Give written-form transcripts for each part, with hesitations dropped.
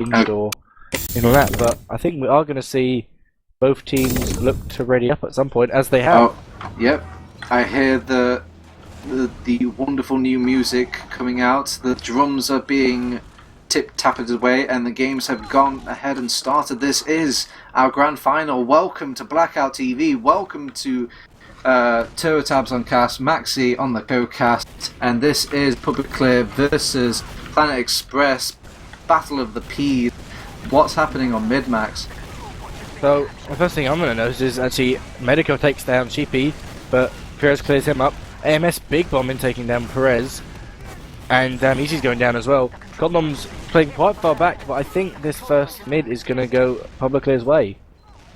or that. But I think we are going to see both teams look to ready up at some point, as they have. Oh, yep. I hear the wonderful new music coming out. The drums are being tip-tapped away, and the games have gone ahead and started. This is our grand final. Welcome to BlackOut TV. Welcome to TurboTabs on cast, Maxi on the co-cast, and this is Publiclir versus Planet Express, Battle of the P's. What's happening on mid, Max? So the first thing I'm going to notice is actually Medico takes down Cheapy, but Perez clears him up. AMS big bomb in taking down Perez, and Easy's going down as well. Condom's playing quite far back, but I think this first mid is going to go Publiclir's way.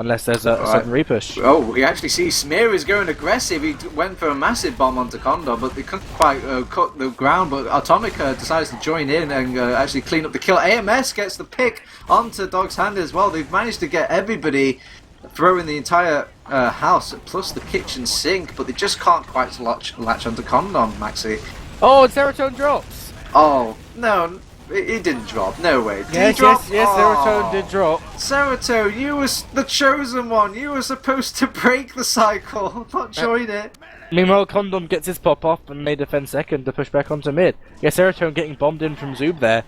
Unless there's a sudden repush. Oh, we actually see Smear is going aggressive. He went for a massive bomb onto Condom, but they couldn't quite cut the ground. But Atomic decides to join in and actually clean up the kill. AMS gets the pick onto Dog's hand as well. They've managed to get everybody throwing the entire house, plus the kitchen sink, but they just can't quite latch onto Condom, Maxi. Oh, Serotonin drops! Oh, no. It didn't drop. No way. Did yes, he drop? Yes, Serotonin did drop. Serotonin, you were the chosen one. You were supposed to break the cycle, not join it. Meanwhile, Condom gets his pop off and they defend second to push back onto mid. Yeah, Serotonin getting bombed in from Zoob there.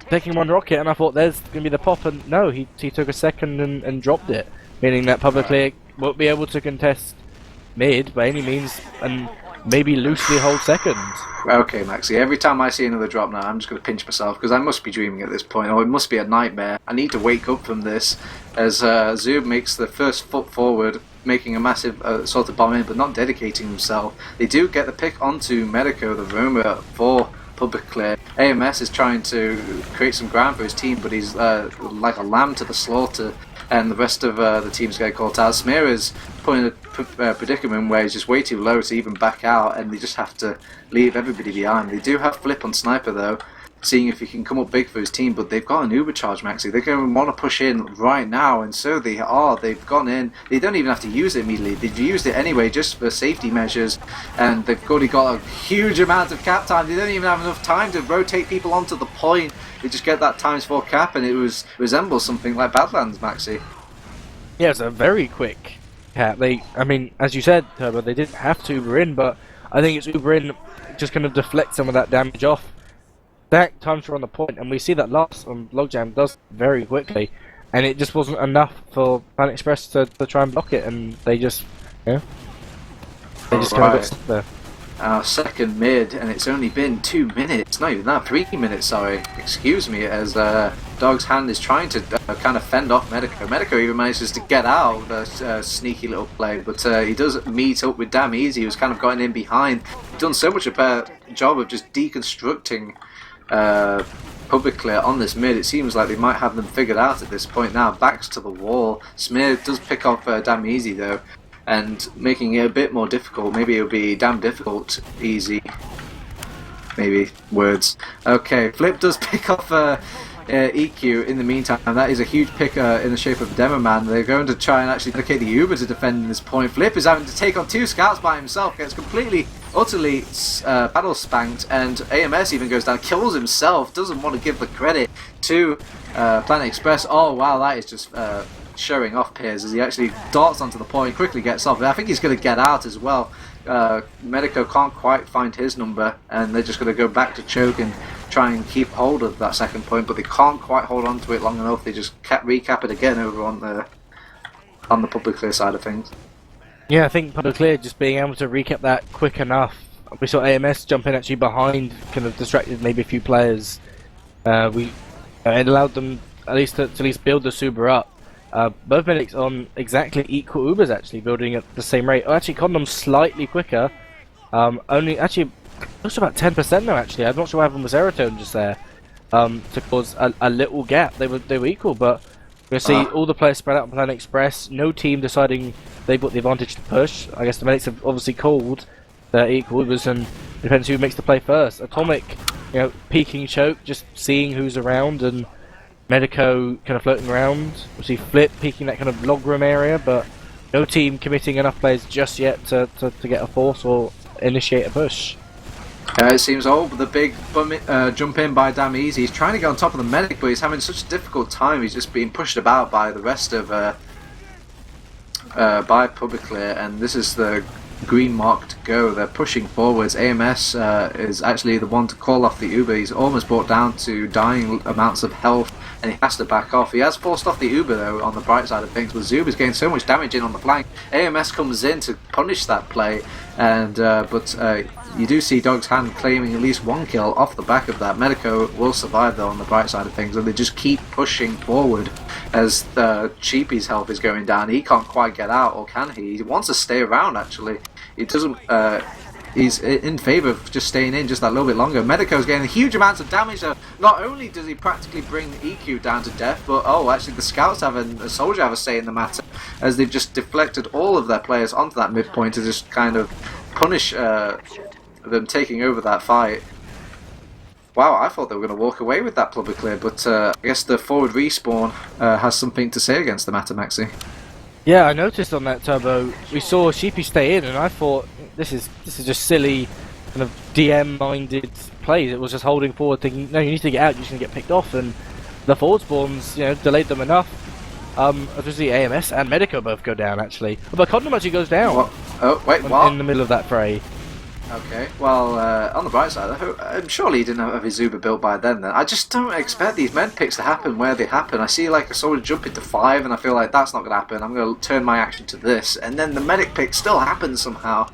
Taking one rocket, and I thought there's going to be the pop, and no, he took a second and dropped it. Meaning that Publiclir won't be able to contest mid by any means, and maybe loosely hold second. Okay, Maxi, every time I see another drop now, I'm just going to pinch myself, because I must be dreaming at this point, or it must be a nightmare. I need to wake up from this, as Zoob makes the first foot forward, making a massive sort of bomb in, but not dedicating himself. They do get the pick onto Medico, the roamer, for Publiclir. AMS is trying to create some ground for his team, but he's like a lamb to the slaughter, and the rest of the teams get called out. Smear is put in a predicament where he's just way too low to even back out, and they just have to leave everybody behind. They do have Flip on Sniper though, seeing if he can come up big for his team, but they've got an Uber charge, Maxi. They're going to want to push in right now, and so they are. They've gone in. They don't even have to use it immediately. They've used it anyway just for safety measures, and they've already got a huge amount of cap time. They don't even have enough time to rotate people onto the point. They just get that ×4 cap, and it resembles something like Badlands, Maxi. Yeah, it's a very quick cap. I mean, as you said, Turbo, they didn't have to Uber in, but I think it's Uber in just kind of deflect some of that damage off. That times are on the point, and we see that last Logjam does very quickly, and it just wasn't enough for Planet Express to try and block it, and they just, kind of got stuck there. Our second mid, and it's only been 2 minutes, not even that, 3 minutes, sorry, excuse me, as Dog's hand is trying to kind of fend off Medico. Medico even manages to get out with a sneaky little play, but he does meet up with Damn Easy, who's kind of gotten in behind. He's done so much a better job of just deconstructing Publiclir on this mid. It seems like they might have them figured out at this point now. Backs to the wall. Smear does pick off Damn Easy though, and making it a bit more difficult. Maybe it'll be damn difficult, easy. Maybe words. Okay, Flip does pick off EQ in the meantime, and that is a huge pick in the shape of Demoman. They're going to try and actually dedicate the Uber to defend this point. Flip is having to take on 2 scouts by himself, gets completely, utterly battle spanked, and AMS even goes down, kills himself, doesn't want to give the credit to Planet Express. Oh wow, that is just showing off Piers as he actually darts onto the point, quickly gets off. I think he's going to get out as well. Medico can't quite find his number, and they're just going to go back to choke and try and keep hold of that second point, but they can't quite hold on to it long enough. They just recap it again over on the Publiclir side of things. Yeah, I think Publiclir just being able to recap that quick enough. We saw AMS jump in actually behind, kind of distracted maybe a few players. It allowed them at least to build the Suber up. Both medics on exactly equal Ubers, actually building at the same rate. Oh, actually, Condom's slightly quicker. Only actually close to about 10% now. Actually, I'm not sure what happened with Serotonin just there to cause a little gap. They were equal, but we're gonna see all the players spread out on Planet Express. No team deciding they've got the advantage to push. I guess the medics have obviously called their equal Ubers, and it depends who makes the play first. Atomic, peeking choke, just seeing who's around, and Medico kind of floating around. We see Flip peeking that kind of log room area, but no team committing enough players just yet to get a force or initiate a push. It seems the big jump in by Damn Easy. He's trying to get on top of the medic, but he's having such a difficult time. He's just being pushed about by the rest of by Publiclir, and this is the green mark to go. They're pushing forwards. AMS is actually the one to call off the Uber. He's almost brought down to dying amounts of health, and he has to back off. He has forced off the Uber though, on the bright side of things, but Zub is getting so much damage in on the flank. AMS comes in to punish that play, and but you do see Dog's Hand claiming at least one kill off the back of that. Medico will survive though on the bright side of things, and they just keep pushing forward as the Cheapy's health is going down. He can't quite get out, or can he? He wants to stay around actually. He doesn't. He's in favour of just staying in just that little bit longer. Medico's getting huge amounts of damage though. Not only does he practically bring EQ down to death, but actually the scouts have a soldier have a say in the matter, as they've just deflected all of their players onto that midpoint to just kind of punish them taking over that fight. Wow, I thought they were going to walk away with that Publiclir, but I guess the forward respawn has something to say against the matter, Maxi. Yeah, I noticed on that Turbo, we saw Sheepy stay in, and I thought this is just silly, kind of DM-minded plays. It was just holding forward, thinking, no, you need to get out, you're just going to get picked off, and the forward spawns, delayed them enough. Obviously AMS and Medico both go down actually, but Condom actually goes down. What? Oh wait, what? In the middle of that fray. Okay, well, on the bright side, surely he didn't have his Uber built by then. I just don't expect these med picks to happen where they happen. I see like a soldier jump into 5 and I feel like that's not going to happen. I'm going to turn my action to this, and then the medic pick still happens somehow.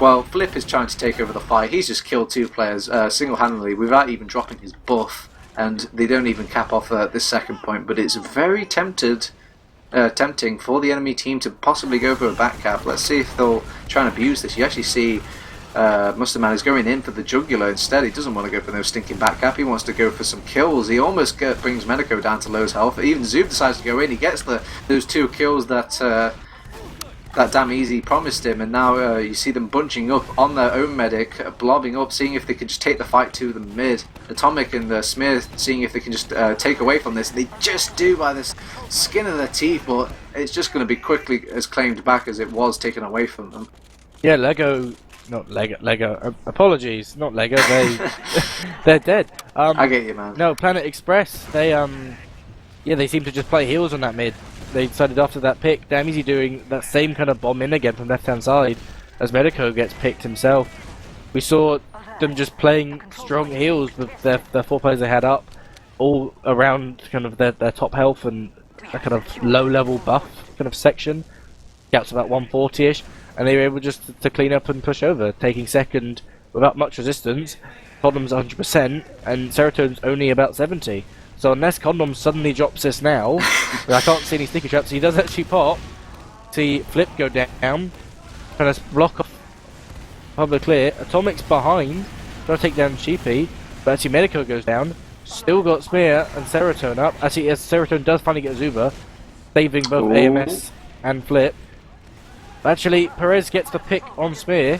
Well, Flip is trying to take over the fight. He's just killed 2 players single-handedly without even dropping his buff, and they don't even cap off this second point, but it's very tempting for the enemy team to possibly go for a back cap. Let's see if they'll try and abuse this. You actually see Musterman is going in for the jugular instead. He doesn't want to go for no stinking back cap. He wants to go for some kills. He almost brings Medico down to Low's health. Even Zub decides to go in. He gets those 2 kills that Damn Easy promised him, and now you see them bunching up on their own medic, blobbing up, seeing if they can just take the fight to the mid. Atomic and the Smear seeing if they can just take away from this. They just do by the skin of their teeth, but it's just going to be quickly as claimed back as it was taken away from them. Yeah, Lego. Apologies, not Lego. They're dead. I get you, man. No, Planet Express. They they seem to just play heals on that mid. They decided after that pick, Damn Easy doing that same kind of bomb in again from left hand side as Medico gets picked himself. We saw them just playing strong heals with their 4 players they had up, all around kind of their top health and a kind of low level buff kind of section. Gaps about 140ish. And they were able just to clean up and push over, taking second without much resistance. Condom's 100% and Serotone's only about 70. So unless Condom suddenly drops this now, I can't see any sticky traps. He does actually pop. See Flip go down, trying to block off Publiclir. Atomic's behind, trying to take down Sheepy, but actually Medico goes down. Still got Smear and Serotone up. Actually, yes, Serotone does finally get Zuba, saving both AMS and Flip. Actually, Perez gets the pick on Smear.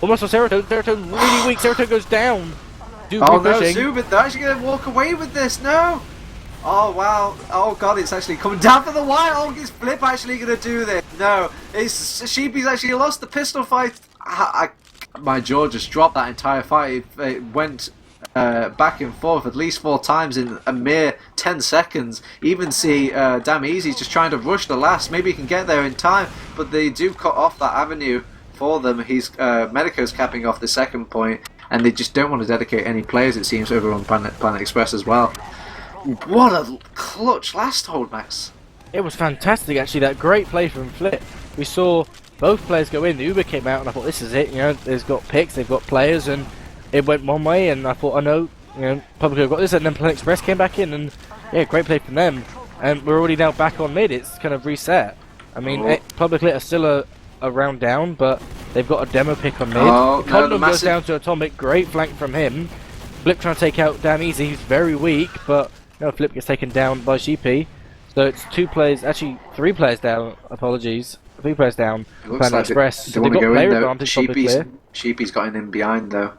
Almost on Serotone. Serotone's really weak. Serotone goes down. Oh no, Zuba, they're actually going to walk away with this. No! Oh wow. Oh god, it's actually coming down for the wire. Oh, is Flip actually going to do this? No. Sheepy's actually lost the pistol fight. My jaw just dropped that entire fight. It went back and forth at least 4 times in a mere 10 seconds. Even see Damn Easy's just trying to rush the last. Maybe he can get there in time, but they do cut off that avenue for them. Medico's capping off the second point, and they just don't want to dedicate any players, it seems, over on Planet Express as well. What a clutch last hold, Max. It was fantastic, actually. That great play from Flip. We saw both players go in. The Uber came out, and I thought, this is it. They've got picks, they've got players, and it went one way, and I thought, I know, Publiclir got this, and then Planet Express came back in, and yeah, great play from them. And we're already now back on mid. It's kind of reset. I mean, Publiclir are still a round down, but they've got a demo pick on mid. Condom goes down to Atomic. Great flank from him. Flip trying to take out Damn Easy. He's very weak, but no, Flip gets taken down by Sheepy. So it's 2 players, actually 3 players down. Apologies, 3 players down. Planet Express. They want to go in though. Sheepy's got in behind though.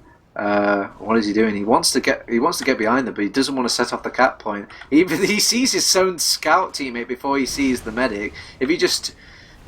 What is he doing? He wants to get behind them, but he doesn't want to set off the cap point. He sees his own scout teammate before he sees the medic. If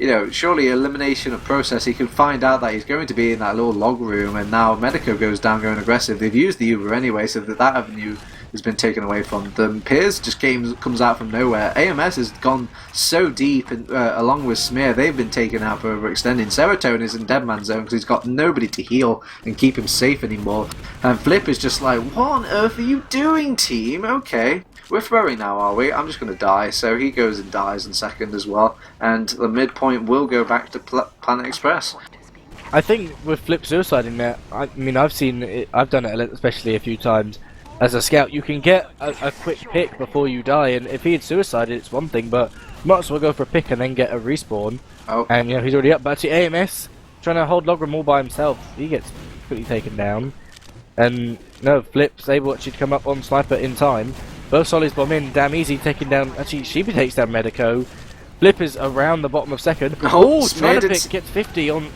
you know, surely elimination of process, he can find out that he's going to be in that little log room, and now Medico goes down going aggressive. They've used the Uber anyway, so that avenue has been taken away from them. Piers just comes out from nowhere. AMS has gone so deep, and along with Smear, they've been taken out for overextending. Serotonin is in Deadman Zone because he's got nobody to heal and keep him safe anymore. And Flip is just like, what on earth are you doing, team? Okay. We're throwing now, are we? I'm just going to die. So he goes and dies in second as well. And the midpoint will go back to Planet Express. I think with Flip suiciding there, I mean, I've seen it, I've done it especially a few times. As a scout, you can get a quick pick before you die, and if he had suicided, it's one thing, but you might as well go for a pick and then get a respawn. Oh. And, you know, he's already up. But actually, AMS, trying to hold Logram all by himself, he gets quickly taken down. And, no, Flip's able actually to come up on Sniper in time. Both Solis bomb in, damn easy, taking down, actually, Sheepy takes down Medico. Flip is around the bottom of second. Oh, trying to pick, gets 50 on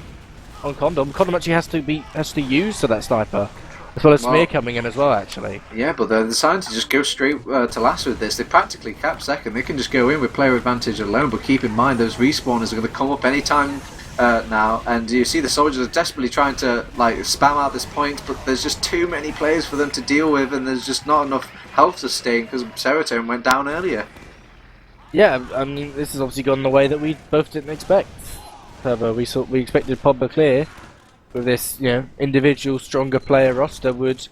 Condom. Condom actually has to use to that Sniper. As well as Smear coming in as well, actually. Yeah, but they're deciding to just go straight to last with this. They practically cap second. They can just go in with player advantage alone, but keep in mind those respawners are going to come up anytime now. And you see the soldiers are desperately trying to like spam out this point, but there's just too many players for them to deal with, and there's just not enough health to sustain because Serotonin went down earlier. Yeah, I mean, this has obviously gone the way that we both didn't expect. We expected Publiclir with this, you know, individual stronger player roster would,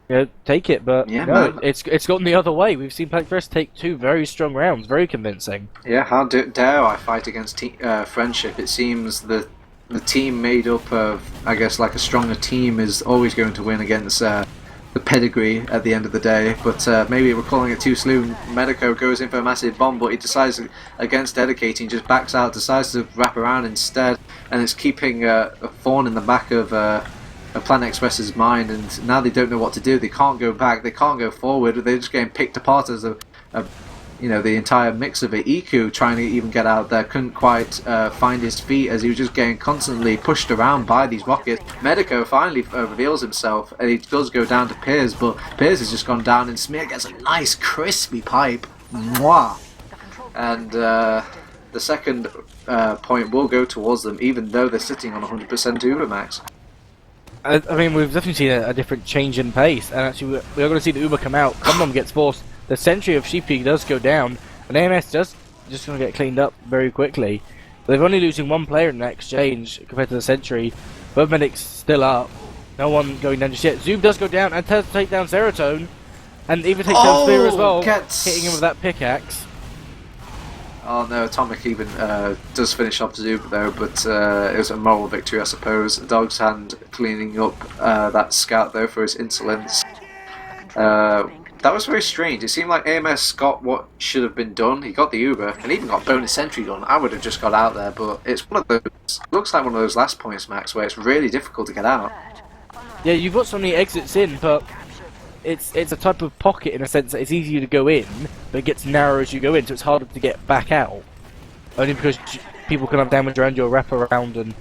you know, take it, but yeah, no, it's gotten the other way. We've seen Planet Express take 2 very strong rounds, very convincing. Yeah, how dare I fight against friendship? It seems that the team made up of, I guess, like a stronger team is always going to win against the pedigree at the end of the day, but maybe we're calling it too soon. Medico goes in for a massive bomb, but he decides against dedicating, just backs out, decides to wrap around instead, and it's keeping a thorn in the back of Planet Express's mind, and now they don't know what to do. They can't go back, they can't go forward, they're just getting picked apart as you know, the entire mix of it. Iku trying to even get out there couldn't quite find his feet as he was just getting constantly pushed around by these rockets. Medico finally reveals himself, and he does go down to Piers, but Piers has just gone down, and Smear gets a nice crispy pipe. Mwah! And the second point will go towards them, even though they're sitting on 100% Uber Max. I mean, we've definitely seen a different change in pace, and actually we're going to see the Uber come out. Condom gets forced. The sentry of Sheepy does go down, and AMS just going to get cleaned up very quickly. They're only losing 1 player in that exchange compared to the sentry. Both medics still up. No one going down just yet. Zoom does go down and does take down Serotonin, and even takes down Spear as well, hitting him with that pickaxe. Oh no, Atomic even does finish off Zub though, but it was a moral victory, I suppose. Dog's Hand cleaning up that scout though for his insolence. That was very strange. It seemed like AMS got what should have been done. He got the Uber and even got bonus sentry done. I would have just got out there, but it's one of those. Looks like one of those last points, Max, where it's really difficult to get out. Yeah, you've got so many exits in, but it's a type of pocket in a sense that it's easier to go in, but it gets narrower as you go in, so it's harder to get back out. Only because people can have damage around your wraparound, and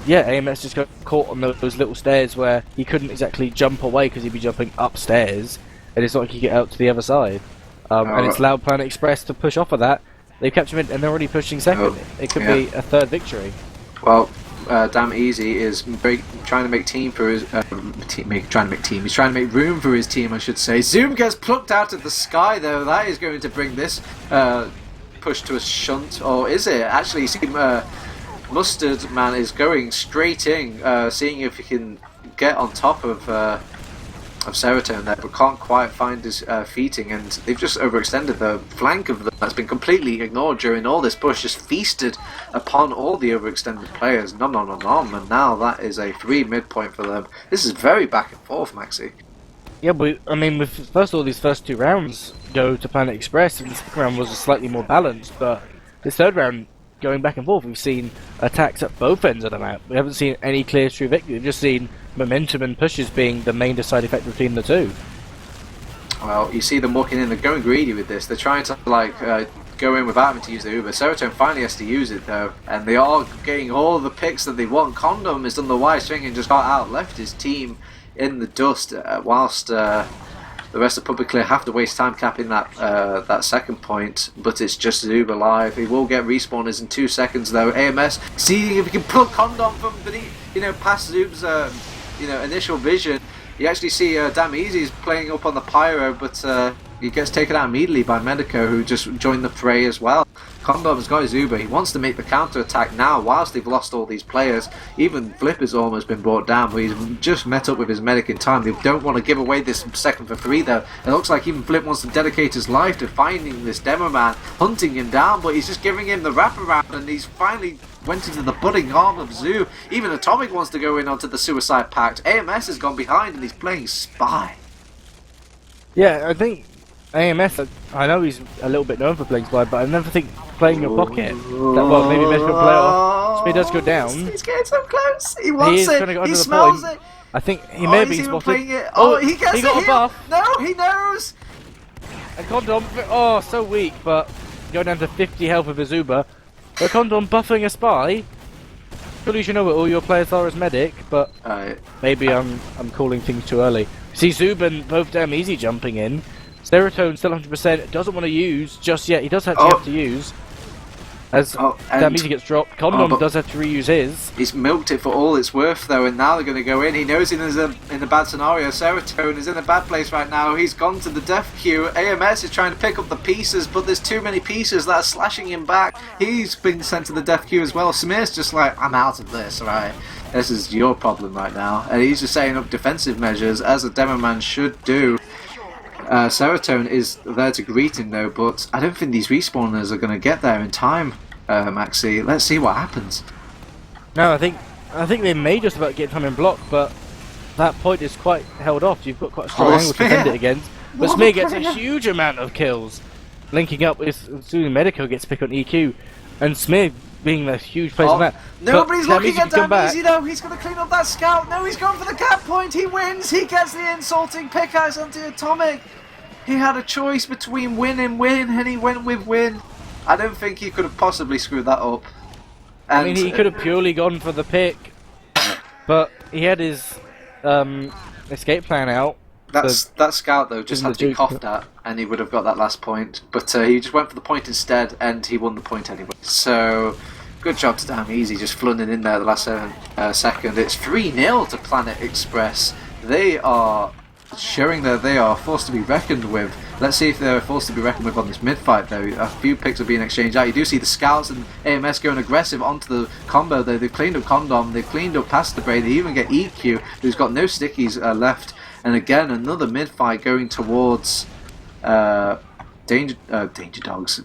AMS just got caught on those little stairs where he couldn't exactly jump away because he'd be jumping upstairs. And it's not like he get out to the other side. And it's allowed Planet Express to push off of that. They've captured him and they're already pushing second. It could be a third victory. Well, Damn Easy is trying to make team for his He's trying to make room for his team, I should say. Zoom gets plucked out of the sky though. That is going to bring this push to a shunt, or is it? Actually, see, Mustard Man is going straight in, seeing if he can get on top of Serotonin there, but can't quite find his feeting, and they've just overextended the flank of them. That's been completely ignored during all this push, just feasted upon all the overextended players. Nom nom nom nom, and now that is a 3 midpoint for them. This is very back and forth, Maxi. Yeah, but I mean, with first of all, these first 2 rounds go to Planet Express, and the second round was slightly more balanced, but this third round, going back and forth, we've seen attacks at both ends of the map. We haven't seen any clear true victory. We've just seen momentum and pushes being the main deciding factor between the 2. Well, you see them walking in, they're going greedy with this. They're trying to go in without having to use the Uber. Serotonin finally has to use it though, and they are getting all the picks that they want. Condom has done the wise thing and just got out, left his team in the dust whilst The rest of Publiclir have to waste time capping that second point, but it's just Zoob alive. He will get respawners in 2 seconds though. AMS seeing if he can pull Condom from beneath, past Zoob's initial vision. You actually see Damn Easy's playing up on the Pyro, but he gets taken out immediately by Medico, who just joined the fray as well. Condom's got his Uber. He wants to make the counter-attack now whilst they've lost all these players. Even Flip has almost been brought down, but he's just met up with his medic in time. They don't want to give away this second for free though. It looks like even Flip wants to dedicate his life to finding this demo man, hunting him down, but he's just giving him the wraparound, and he's finally went into the budding arm of Zoo. Even Atomic wants to go in onto the Suicide Pact. AMS has gone behind and he's playing Spy. Yeah, I think AMS, I know he's a little bit known for playing Spy, but I never think playing your pocket. Well, maybe Medical play off. Speed does go down. He's getting so close. He wants it. He smells it. I think he may be spotted. He gets he got a buff. No, he knows. And Condom, so weak, but going down to 50 health with his Uber. But Condom buffing a Spy. Surely you should know what all your players are as medic, but maybe I'm calling things too early. See Zub and both Damn Easy jumping in. Serotonin still 100%, doesn't want to use just yet. He does actually have to use. As Damn Easy gets dropped, Condom does have to reuse his. He's milked it for all it's worth though, and now they're going to go in. He knows he's in a bad scenario. Serotonin is in a bad place right now. He's gone to the death queue. AMS is trying to pick up the pieces, but there's too many pieces that are slashing him back. He's been sent to the death queue as well. Smear's just like, I'm out of this, right? This is your problem right now. And he's just setting up defensive measures, as a demo man should do. Serotonin is there to greet him though, but I don't think these respawners are going to get there in time, Maxi. Let's see what happens. No, I think they may just about get time in block, but that point is quite held off. You've got quite a strong angle to defend it against. But Smear gets a huge amount of kills. Linking up with soon Medico gets picked on EQ, and Smear being a huge place on that. Nobody's looking at Damn Easy though. He's going to clean up that scout. No, he's gone for the cap point. He wins. He gets the insulting pickaxe onto Atomic. He had a choice between win and win, and he went with win. I don't think he could have possibly screwed that up. And I mean, he could have purely gone for the pick, but he had his escape plan out. That scout though just had to be coughed at, and he would have got that last point. But he just went for the point instead, and he won the point anyway. So good job to Damn Easy, just flooding in there the last second. It's 3-0 to Planet Express. They are showing that they are forced to be reckoned with. Let's see if they're forced to be reckoned with on this mid-fight though. A few picks are being exchanged out. You do see the scouts and AMS going aggressive onto the combo though. They've cleaned up Condom, they've cleaned up past the Brain, they even get EQ, who's got no stickies left. And again, another mid-fight going towards Danger Dogs,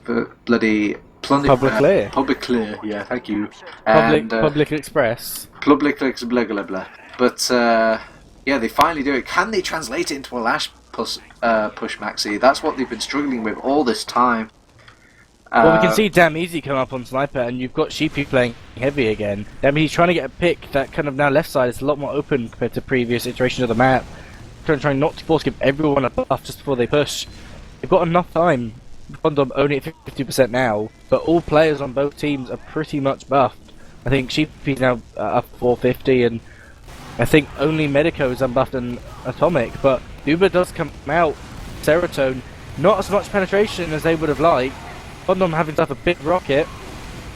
bloody Publiclir. Publiclir, yeah, thank you. And Public Express. Publiclir, blah blah blah. But yeah, they finally do it. Can they translate it into a lash push, Maxi? That's what they've been struggling with all this time. Well, we can see Damn Easy come up on Sniper, and you've got Sheepy playing heavy again. Damn Easy's trying to get a pick that kind of now left side is a lot more open compared to previous iterations of the map. Trying not to force give everyone a buff just before they push. They've got enough time. Condom only at 50% now, but all players on both teams are pretty much buffed. I think Sheepy's now up 450, and I think only Medico is unbuffed and Atomic, but Uber does come out. Serotonin, not as much penetration as they would have liked. Condom having to have a big rocket.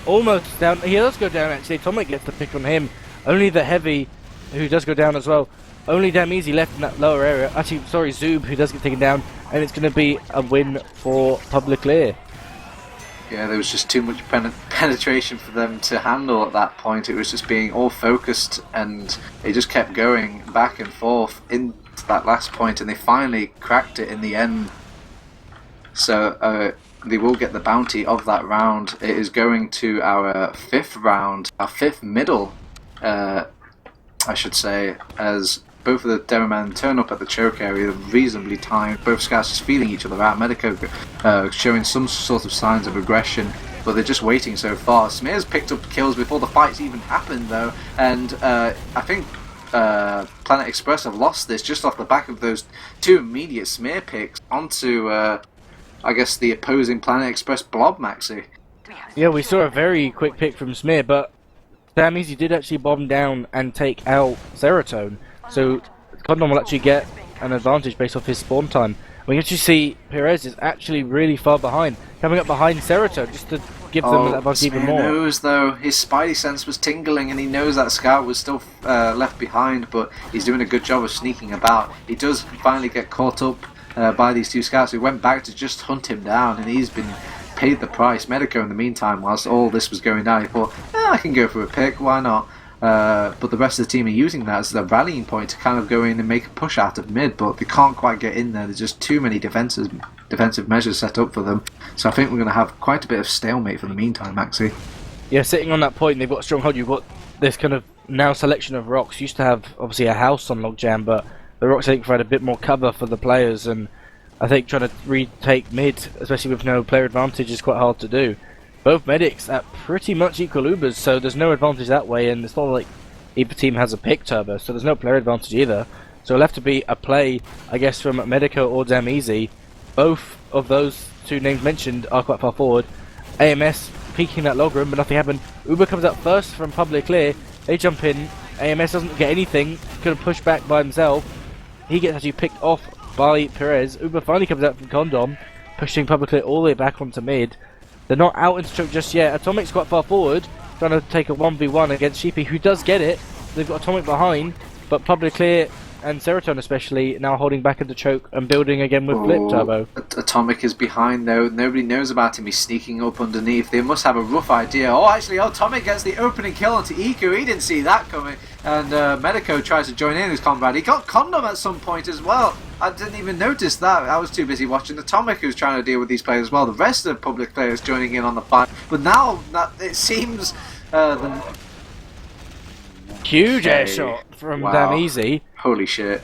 Almost down. He does go down actually. Atomic gets the pick on him. Only the heavy, who does go down as well. Only Damn Easy left in that lower area. Actually, sorry, Zoob, who does get taken down, and it's going to be a win for Publiclir. Yeah, there was just too much penetration for them to handle at that point. It was just being all focused, and they just kept going back and forth into that last point, and they finally cracked it in the end. So they will get the bounty of that round. It is going to our fifth round, our fifth middle, I should say, as both of the demo men turn up at the choke area reasonably timed. Both scouts just feeling each other out. Medico showing some sort of signs of aggression, but they're just waiting so far. Smear's picked up kills before the fights even happened though, and I think Planet Express have lost this just off the back of those two immediate Smear picks onto I guess the opposing Planet Express blob, Maxi. Yeah, we saw a very quick pick from Smear, but Damn Easy did actually bomb down and take out Serotonin. So Condom will actually get an advantage based off his spawn time. We can actually see Perez is actually really far behind, coming up behind Cerato just to give them that advantage even more. He knows though, his spidey sense was tingling and he knows that Scout was still left behind, but he's doing a good job of sneaking about. He does finally get caught up by these two Scouts who went back to just hunt him down, and he's been paid the price. Medico in the meantime, whilst all this was going down, he thought, I can go for a pick, why not? But the rest of the team are using that as their rallying point to kind of go in and make a push out of mid, but they can't quite get in there. There's just too many defensive measures set up for them. So I think we're going to have quite a bit of stalemate for the meantime, Maxi. Yeah, sitting on that point, they've got a stronghold. You've got this kind of now selection of rocks. Used to have obviously a house on Logjam, but the rocks I think provide a bit more cover for the players, and I think trying to retake mid, especially with no player advantage, is quite hard to do. Both medics at pretty much equal Ubers, so there's no advantage that way, and it's not like either team has a pick turbo, so there's no player advantage either. So it'll have to be a play, I guess, from Medico or Damn Easy. Both of those two names mentioned are quite far forward. AMS peeking that log room, but nothing happened. Uber comes out first from Publiclir. They jump in. AMS doesn't get anything. Could have pushed back by himself. He gets actually picked off by Perez. Uber finally comes out from Condom, pushing Publiclir all the way back onto mid. They're not out into choke just yet. Atomic's quite far forward, trying to take a 1v1 against Sheepy, who does get it. They've got Atomic behind, but Publiclir and Seroton especially now holding back into choke and building again with Flip Turbo. Atomic is behind though. Nobody knows about him. He's sneaking up underneath. They must have a rough idea. Oh, actually, Atomic gets the opening kill onto Iku. He didn't see that coming. And Medico tries to join in his combat. He got Condom at some point as well. I didn't even notice that. I was too busy watching Atomic, who's trying to deal with these players as well. The rest of the public players joining in on the fight. But now that it seems huge air shot from Damn Easy. Holy shit.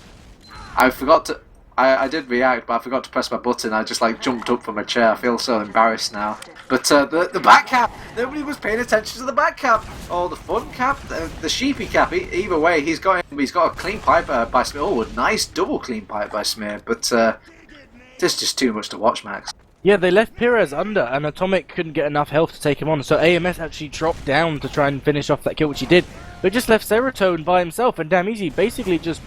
I forgot to... I did react, but I forgot to press my button. I just like jumped up from my chair. I feel so embarrassed now. But the back cap, nobody was paying attention to the back cap. Oh, the front cap, the sheepy cap. Either way, he's got a clean pipe by Smear. Oh, a nice double clean pipe by Smear. But this is just too much to watch, Max. Yeah, they left Perez under, and Atomic couldn't get enough health to take him on. So AMS actually dropped down to try and finish off that kill, which he did. But just left Seroton by himself, and Damn Easy basically just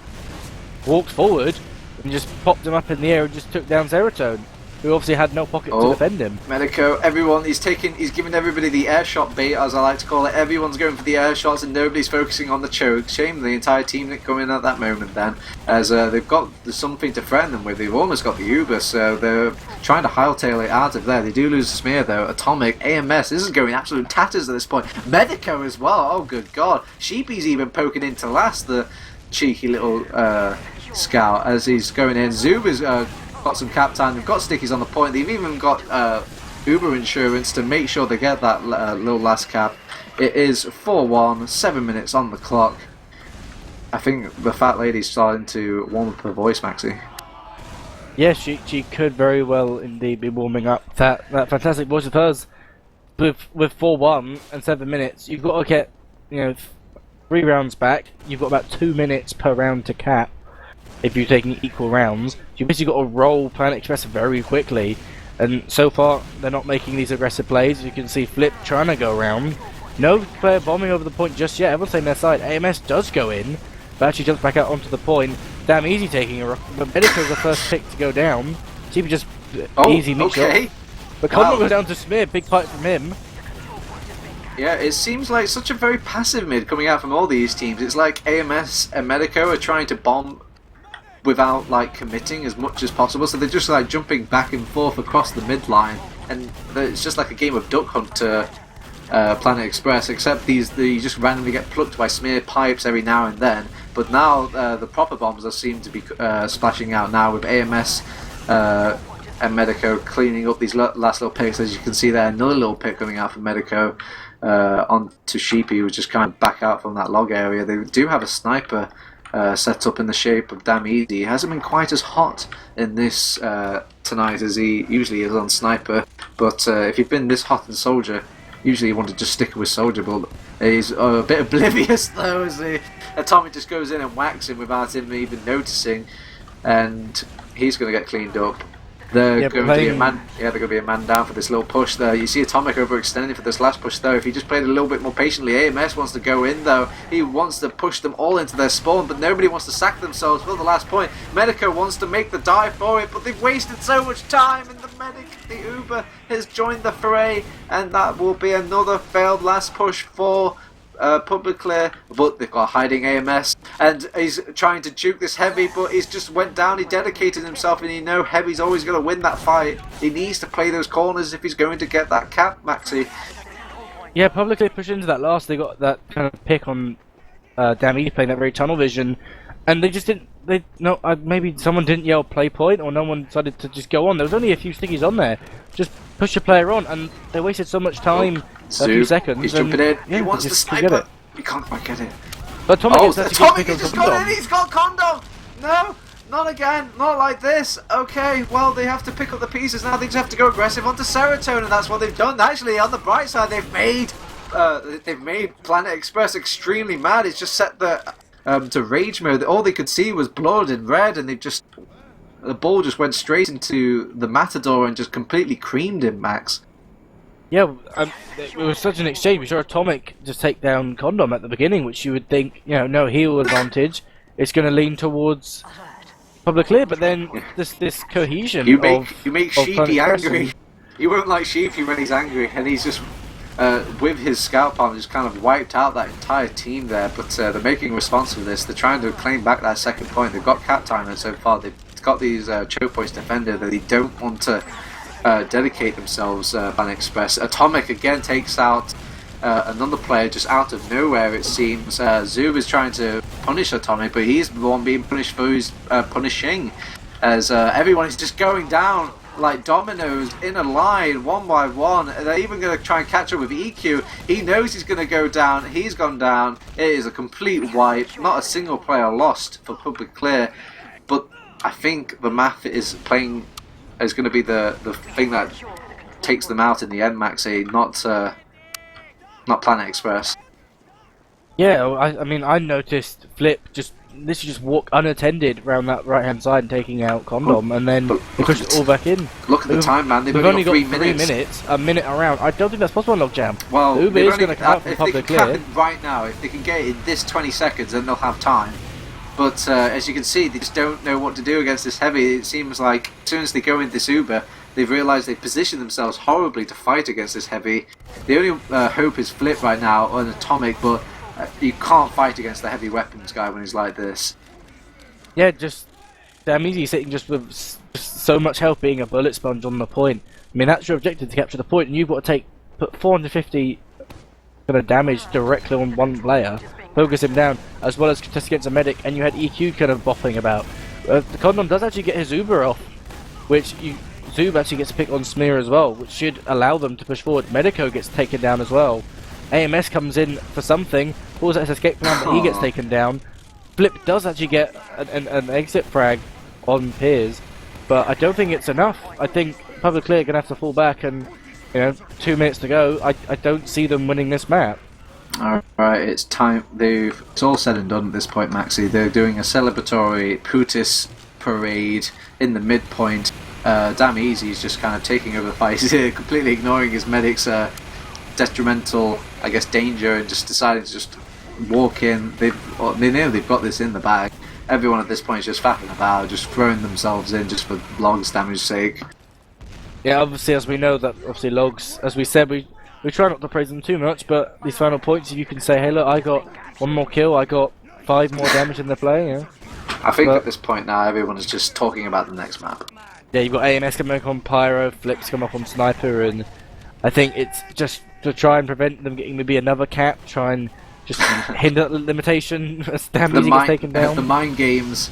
walked forward and just popped him up in the air and just took down Seroton, who obviously had no pocket to defend him. Medico, everyone, he's giving everybody the air shot bait, as I like to call it. Everyone's going for the air shots and nobody's focusing on the choke. Shame the entire team didn't come in at that moment then, as they've got something to threaten them with. They've almost got the Uber, so they're trying to hightail it out of there. They do lose Smear though. Atomic, AMS, this is going absolute tatters at this point. Medico as well, oh good god. Sheepy's even poking into last, the cheeky little scout, as he's going in. Zuba's got some cap time, they've got stickies on the point, they've even got Uber insurance to make sure they get that little last cap. It is 4-1, 7 minutes on the clock. I think the fat lady's starting to warm up her voice, Maxi. Yeah, she could very well indeed be warming up that fantastic voice of hers. With 4-1 and 7 minutes, you've got to get 3 rounds back. You've got about 2 minutes per round to cap. If you're taking equal rounds, you basically got to roll Planet Express very quickly, and so far they're not making these aggressive plays. You can see Flip trying to go around. No player bombing over the point just yet. Everyone's saying their side. AMS does go in, but actually jumps back out onto the point. Damn Easy taking a rock, but Medico's the first pick to go down. Cheapy just easy meat shot. But Condom goes down to Smear, big fight from him. Yeah, it seems like such a very passive mid coming out from all these teams. It's like AMS and Medico are trying to bomb without like committing as much as possible, so they're just like jumping back and forth across the midline, and it's just like a game of duck hunt to Planet Express, except they just randomly get plucked by Smear pipes every now and then. But now the proper bombs seem to be splashing out now, with AMS and Medico cleaning up these last little picks. As you can see there, another little pick coming out from Medico onto Sheepy, who's just kind of back out from that log area. They do have a sniper set up in the shape of Damn Easy. He hasn't been quite as hot in this tonight as he usually is on Sniper, but if you've been this hot in Soldier, usually you want to just stick with Soldier, but he's a bit oblivious though, as Atomic just goes in and whacks him without him even noticing, and he's going to get cleaned up. They're going to be a man. Yeah, they're going to be a man down for this little push there. You see Atomic overextending for this last push though. If he just played a little bit more patiently, AMS wants to go in though. He wants to push them all into their spawn, but nobody wants to sack themselves for the last point. Medico wants to make the dive for it, but they've wasted so much time, and the medic, the Uber, has joined the fray, and that will be another failed last push for Publiclir, but they've got hiding AMS, and he's trying to juke this Heavy, but he's just went down. He dedicated himself, and you know Heavy's always going to win that fight. He needs to play those corners if he's going to get that cap, Maxi. Yeah, Publiclir pushed into that last. They got that kind of pick on Dammy playing that very tunnel vision, and they just didn't. Maybe someone didn't yell play point, or no one decided to just go on. There was only a few stickies on there. Just push your player on, and they wasted so much time. A few seconds. He's jumping in. Yeah, he wants to sniper. He can't quite get it. But Atomic has just got in. He's got condom. No, not again. Not like this. Okay, well they have to pick up the pieces now. They just have to go aggressive onto Serotonin, and that's what they've done. Actually, on the bright side, they've made Planet Express extremely mad. It's just set the to rage mode. All they could see was blood and red, and the ball just went straight into the Matador and just completely creamed him, Max. Yeah, it was such an exchange. We saw Atomic just take down Condom at the beginning, which you would think, no heal advantage. It's going to lean towards Publiclir, but then this cohesion. You make Sheepy angry. You won't like Sheepy when he's angry, and he's just with his scout palm just kind of wiped out that entire team there. But they're making a response for this. They're trying to claim back that second point. They've got cap timer so far. They've got these choke points defender that they don't want to dedicate themselves. Planet Express. Atomic again takes out another player just out of nowhere, it seems. Zub is trying to punish Atomic, but he's the one being punished for his punishing, as everyone is just going down like dominoes in a line, one by one. They're even going to try and catch up with EQ. He knows he's going to go down. He's gone down. It is a complete wipe. Not a single player lost for Publiclir, but I think the math is going to be the thing that takes them out in the end, Maxi, not Planet Express. Yeah, I mean, I noticed Flip just walk unattended around that right hand side and taking out Condom, and then they pushed it all back in. Look at the time, man. They've only got 3 minutes. A minute around. I don't think that's possible in Logjam. Well, Uber is going to come out from Publiclir right now. If they can get it in this 20 seconds, then they'll have time. But as you can see, they just don't know what to do against this Heavy. It seems like as soon as they go into this Uber, they've realised they've positioned themselves horribly to fight against this Heavy. The only hope is Flip right now on Atomic, but you can't fight against the heavy weapons guy when he's like this. Yeah, just damn easy sitting just with so much health, being a bullet sponge on the point. I mean, that's your objective, to capture the point, and you've got to put 450 kind of damage directly on one player, focus him down, as well as contest against a medic, and you had EQ kind of bopping about. The Condom does actually get his Uber off, which Zub actually gets a pick on Smear as well, which should allow them to push forward. Medico gets taken down as well. AMS comes in for something, pulls out his escape plan, but he gets taken down. Flip does actually get an exit frag on Piers, but I don't think it's enough. I think Publiclir are going to have to fall back, and 2 minutes to go. I don't see them winning this map. Alright, it's time. It's all said and done at this point, Maxi. They're doing a celebratory Putis parade in the midpoint. Damn Easy is just kind of taking over the fight. He's completely ignoring his medic's detrimental, I guess, danger, and just deciding to just walk in. They know they've got this in the bag. Everyone at this point is just faffing about, just throwing themselves in just for logs damage sake. Yeah, obviously, as we know that logs, as we said, we try not to praise them too much, but these final points, if you can say, hey look, I got 1 more kill, I got 5 more damage in the play, I think at this point now everyone is just talking about the next map. Yeah, you've got AMS coming up on Pyro, Flips coming up on Sniper, and I think it's just to try and prevent them getting maybe another cap, try and just hinder the limitation as damage gets taken down. The mind games.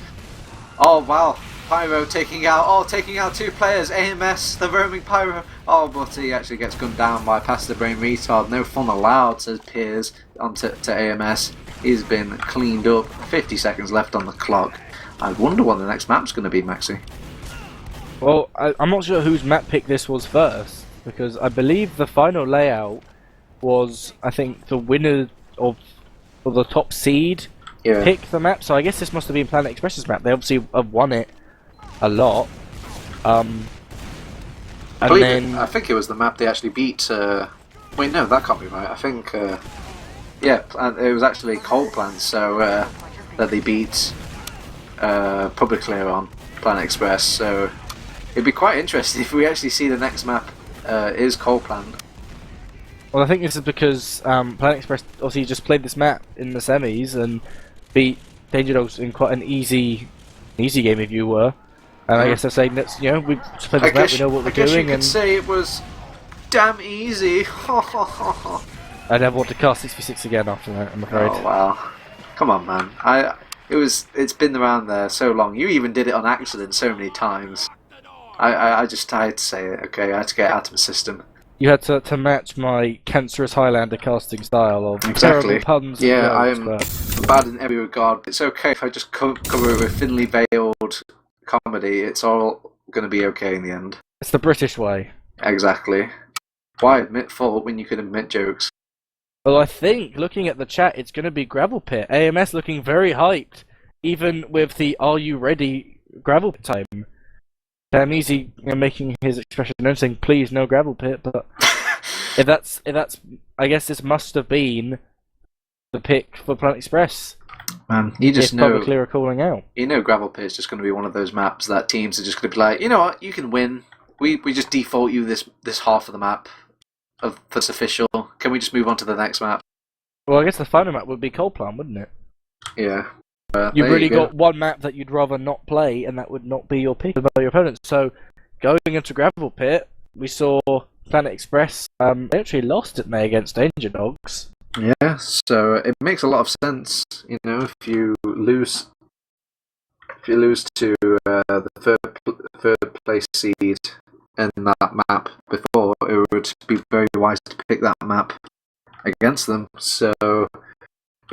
Oh wow, Pyro taking out 2 players, AMS, the roaming Pyro. Oh, but he actually gets gunned down by Past the Brain Retard. No fun allowed, says Piers onto AMS. He's been cleaned up. 50 seconds left on the clock. I wonder what the next map's going to be, Maxi. Well, I'm not sure whose map pick this was first, because I believe the final layout was, I think, the winner of the top seed pick the map. So I guess this must have been Planet Express's map. They obviously have won it a lot. I think it was the map they actually beat. Wait, no, that can't be right. I think, yeah, it was actually Coal Plant, so that they beat Publiclir on Planet Express. So it'd be quite interesting if we actually see the next map is Coal Plant. Well, I think this is because Planet Express obviously just played this map in the semis and beat Danger Dogs in quite an easy game, if you were. And I guess they're saying that we've played this map, we know what we're doing. You could say it was damn easy. I never want to cast 6v6 again after that, I'm afraid. Oh wow, come on, man! It's been around there so long. You even did it on accident so many times. I just had to say it. Okay, I had to get it out of my system. You had to match my cancerous Highlander casting style of exactly. terrible puns. Yeah, I am bad in every regard. It's okay if I just cover it with thinly veiled comedy. It's all going to be okay in the end. It's the British way. Exactly. Why admit fault when you can admit jokes? Well, I think, looking at the chat, it's going to be Gravel Pit. AMS looking very hyped, even with the "Are you ready?" Gravel Pit time. Damn easy, making his expression known, saying "Please, no Gravel Pit." But if that's, I guess this must have been the pick for Planet Express. Man, you just know. Publiclir are calling out. You know, Gravel Pit is just going to be one of those maps that teams are just going to be like, you know what, you can win. We just default you this half of the map that's official. Can we just move on to the next map? Well, I guess the final map would be Coal Plant, wouldn't it? Yeah. You've really got one map that you'd rather not play, and that would not be your pick by your opponents. So, going into Gravel Pit, we saw Planet Express. They actually lost it May against Danger Dogs. Yeah, so it makes a lot of sense. If you lose to the third place seed in that map before, it would be very wise to pick that map against them. So,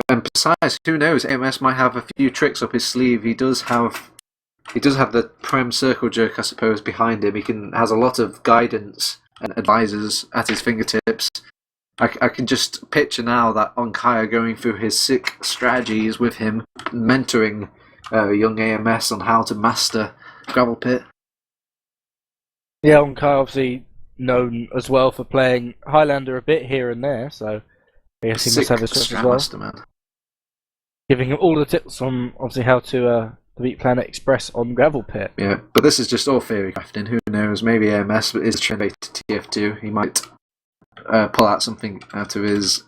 and besides, who knows? AMS might have a few tricks up his sleeve. He does have the Prem Circle Jerk, I suppose, behind him. Has a lot of guidance and advisors at his fingertips. I can just picture now that Onkaya going through his sick strategies with him, mentoring young AMS on how to master Gravel Pit. Yeah, Onkaya obviously known as well for playing Highlander a bit here and there, so I guess he must have his tricks as well. Man. Giving him all the tips on obviously how to beat Planet Express on Gravel Pit. Yeah, but this is just all theory crafting. Who knows? Maybe AMS is trained to TF2. He might pull out something out of his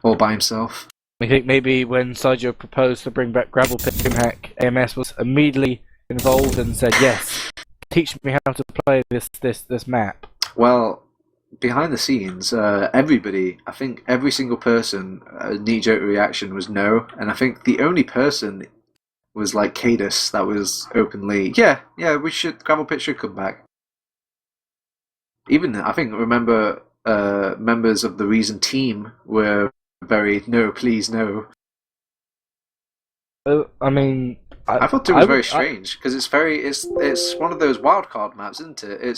all by himself. I think maybe when Sideo proposed to bring back Gravel Pit DreamHack, AMS was immediately involved and said, "Yes, teach me how to play this map." Well, behind the scenes, everybody, I think every single person, knee-jerk reaction was no, and I think the only person was like Cadus that was openly, yeah, Gravel Pit should come back. Even I think remember members of the Reason team were very no, please no. I mean, I thought it was very strange because it's one of those wildcard maps, isn't it?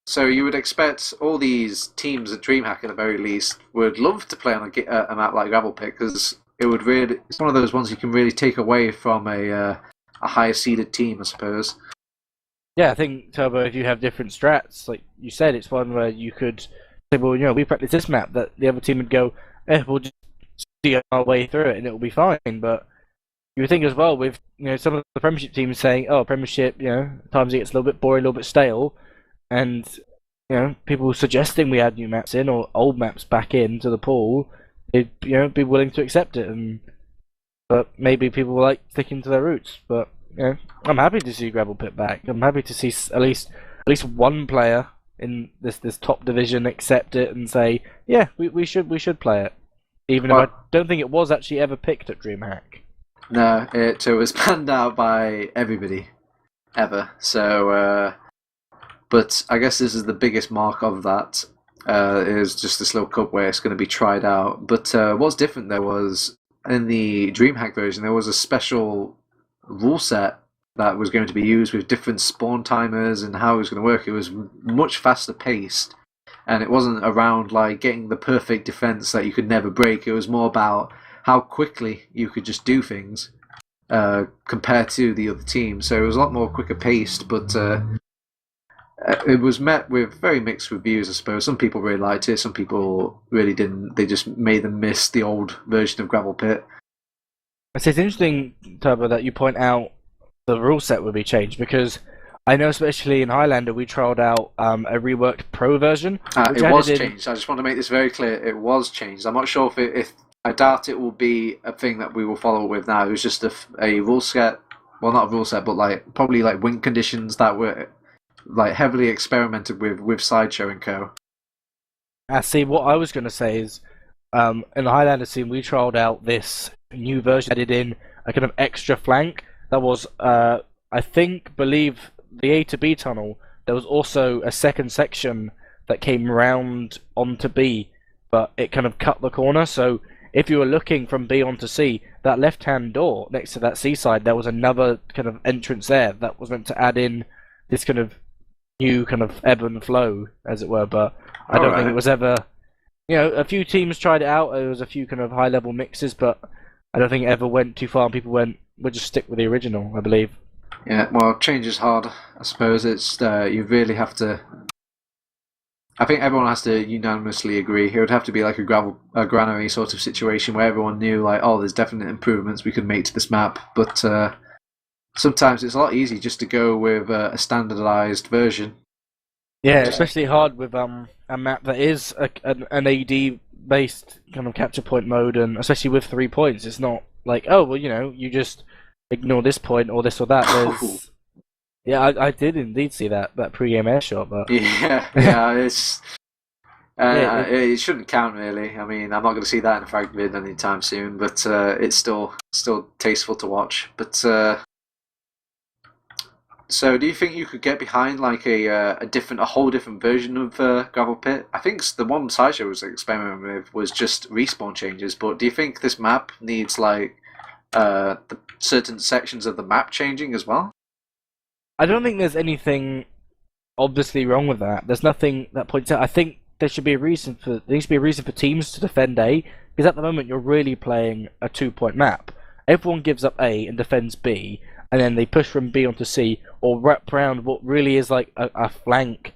So you would expect all these teams at DreamHack, at the very least, would love to play on a map like Gravel Pit because it's one of those ones you can really take away from a higher seeded team, I suppose. Yeah, I think, Turbo, if you have different strats, like you said, it's one where you could say, well, we practice this map, that the other team would go, we'll just see our way through it and it'll be fine. But you would think as well with some of the Premiership teams saying, Premiership, at times it gets a little bit boring, a little bit stale, and people suggesting we add new maps in or old maps back into the pool, they'd be willing to accept it. But maybe people like sticking to their roots. But I'm happy to see Gravel Pit back. I'm happy to see at least one player in this top division accept it and say, yeah, we should play it, even if I don't think it was actually ever picked at DreamHack. No, it was planned out by everybody ever. So, but I guess this is the biggest mark of that. Is just this little cup where it's going to be tried out. But what's different there was in the DreamHack version there was a special rule set that was going to be used with different spawn timers and how it was going to work. It was much faster paced, and it wasn't around like getting the perfect defense that you could never break. It was more about how quickly you could just do things compared to the other team. So it was a lot more quicker paced, but It was met with very mixed reviews, I suppose. Some people really liked it, some people really didn't. They just made them miss the old version of Gravel Pit. It's interesting, Turbo, that you point out the rule set will be changed, because I know especially in Highlander we trialled out a reworked Pro version. It was changed. I just want to make this very clear. It was changed. I'm not sure if I doubt it will be a thing that we will follow with now. It was just a rule set. Well, not a rule set, but probably win conditions that were heavily experimented with Sideshow and Co. See, what I was going to say is, in the Highlander scene, we trialled out this new version, added in a kind of extra flank that was, believe the A to B tunnel. There was also a second section that came round onto B, but it kind of cut the corner. So if you were looking from B onto C, that left-hand door next to that seaside, there was another kind of entrance there that was meant to add in this kind of new kind of ebb and flow, as it were. But I don't think it was ever. A few teams tried it out. There was a few kind of high-level mixes, but I don't think it ever went too far. And people we'll just stick with the original, I believe. Yeah, well, change is hard. I suppose it's you really have to. I think everyone has to unanimously agree. It would have to be like a granary sort of situation where everyone knew, there's definite improvements we could make to this map. But sometimes it's a lot easier just to go with a standardized version. Yeah, especially hard with a map that is an AD based kind of capture point mode, and especially with 3 points, it's not like, you just ignore this point or this or that. There's yeah, I did indeed see that pre-game air shot, but yeah, it's it shouldn't count really. I mean, I'm not going to see that in a frag vid anytime soon, but it's still tasteful to watch. But so, do you think you could get behind a whole different version of Gravel Pit? I think the one Sideshow was experimenting with was just respawn changes. But do you think this map needs the certain sections of the map changing as well? I don't think there's anything obviously wrong with that. There's nothing that points out. I think there needs to be a reason for teams to defend A, because at the moment you're really playing a 2-point map. Everyone gives up A and defends B, and then they push from B onto C, or wrap around what really is like a flank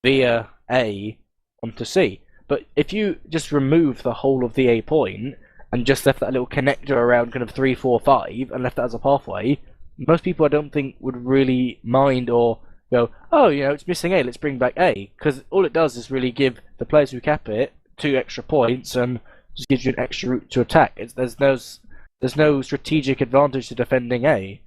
via A onto C. But if you just remove the whole of the A point and just left that little connector around kind of 3, 4, 5 and left that as a pathway, most people I don't think would really mind or go, it's missing A, let's bring back A. Because all it does is really give the players who cap it 2 extra points and just gives you an extra route to attack. There's no strategic advantage to defending A.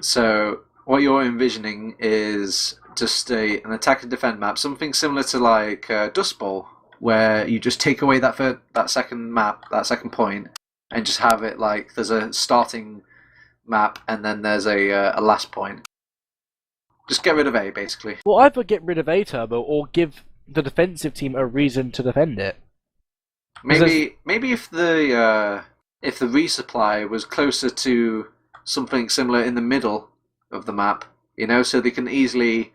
So what you're envisioning is just an attack and defend map, something similar to Dust Bowl, where you just take away that second point, and just have it there's a starting map and then there's a last point. Just get rid of A, basically. Well, either get rid of A Turbo or give the defensive team a reason to defend it. Maybe if the resupply was closer to something similar in the middle of the map, so they can easily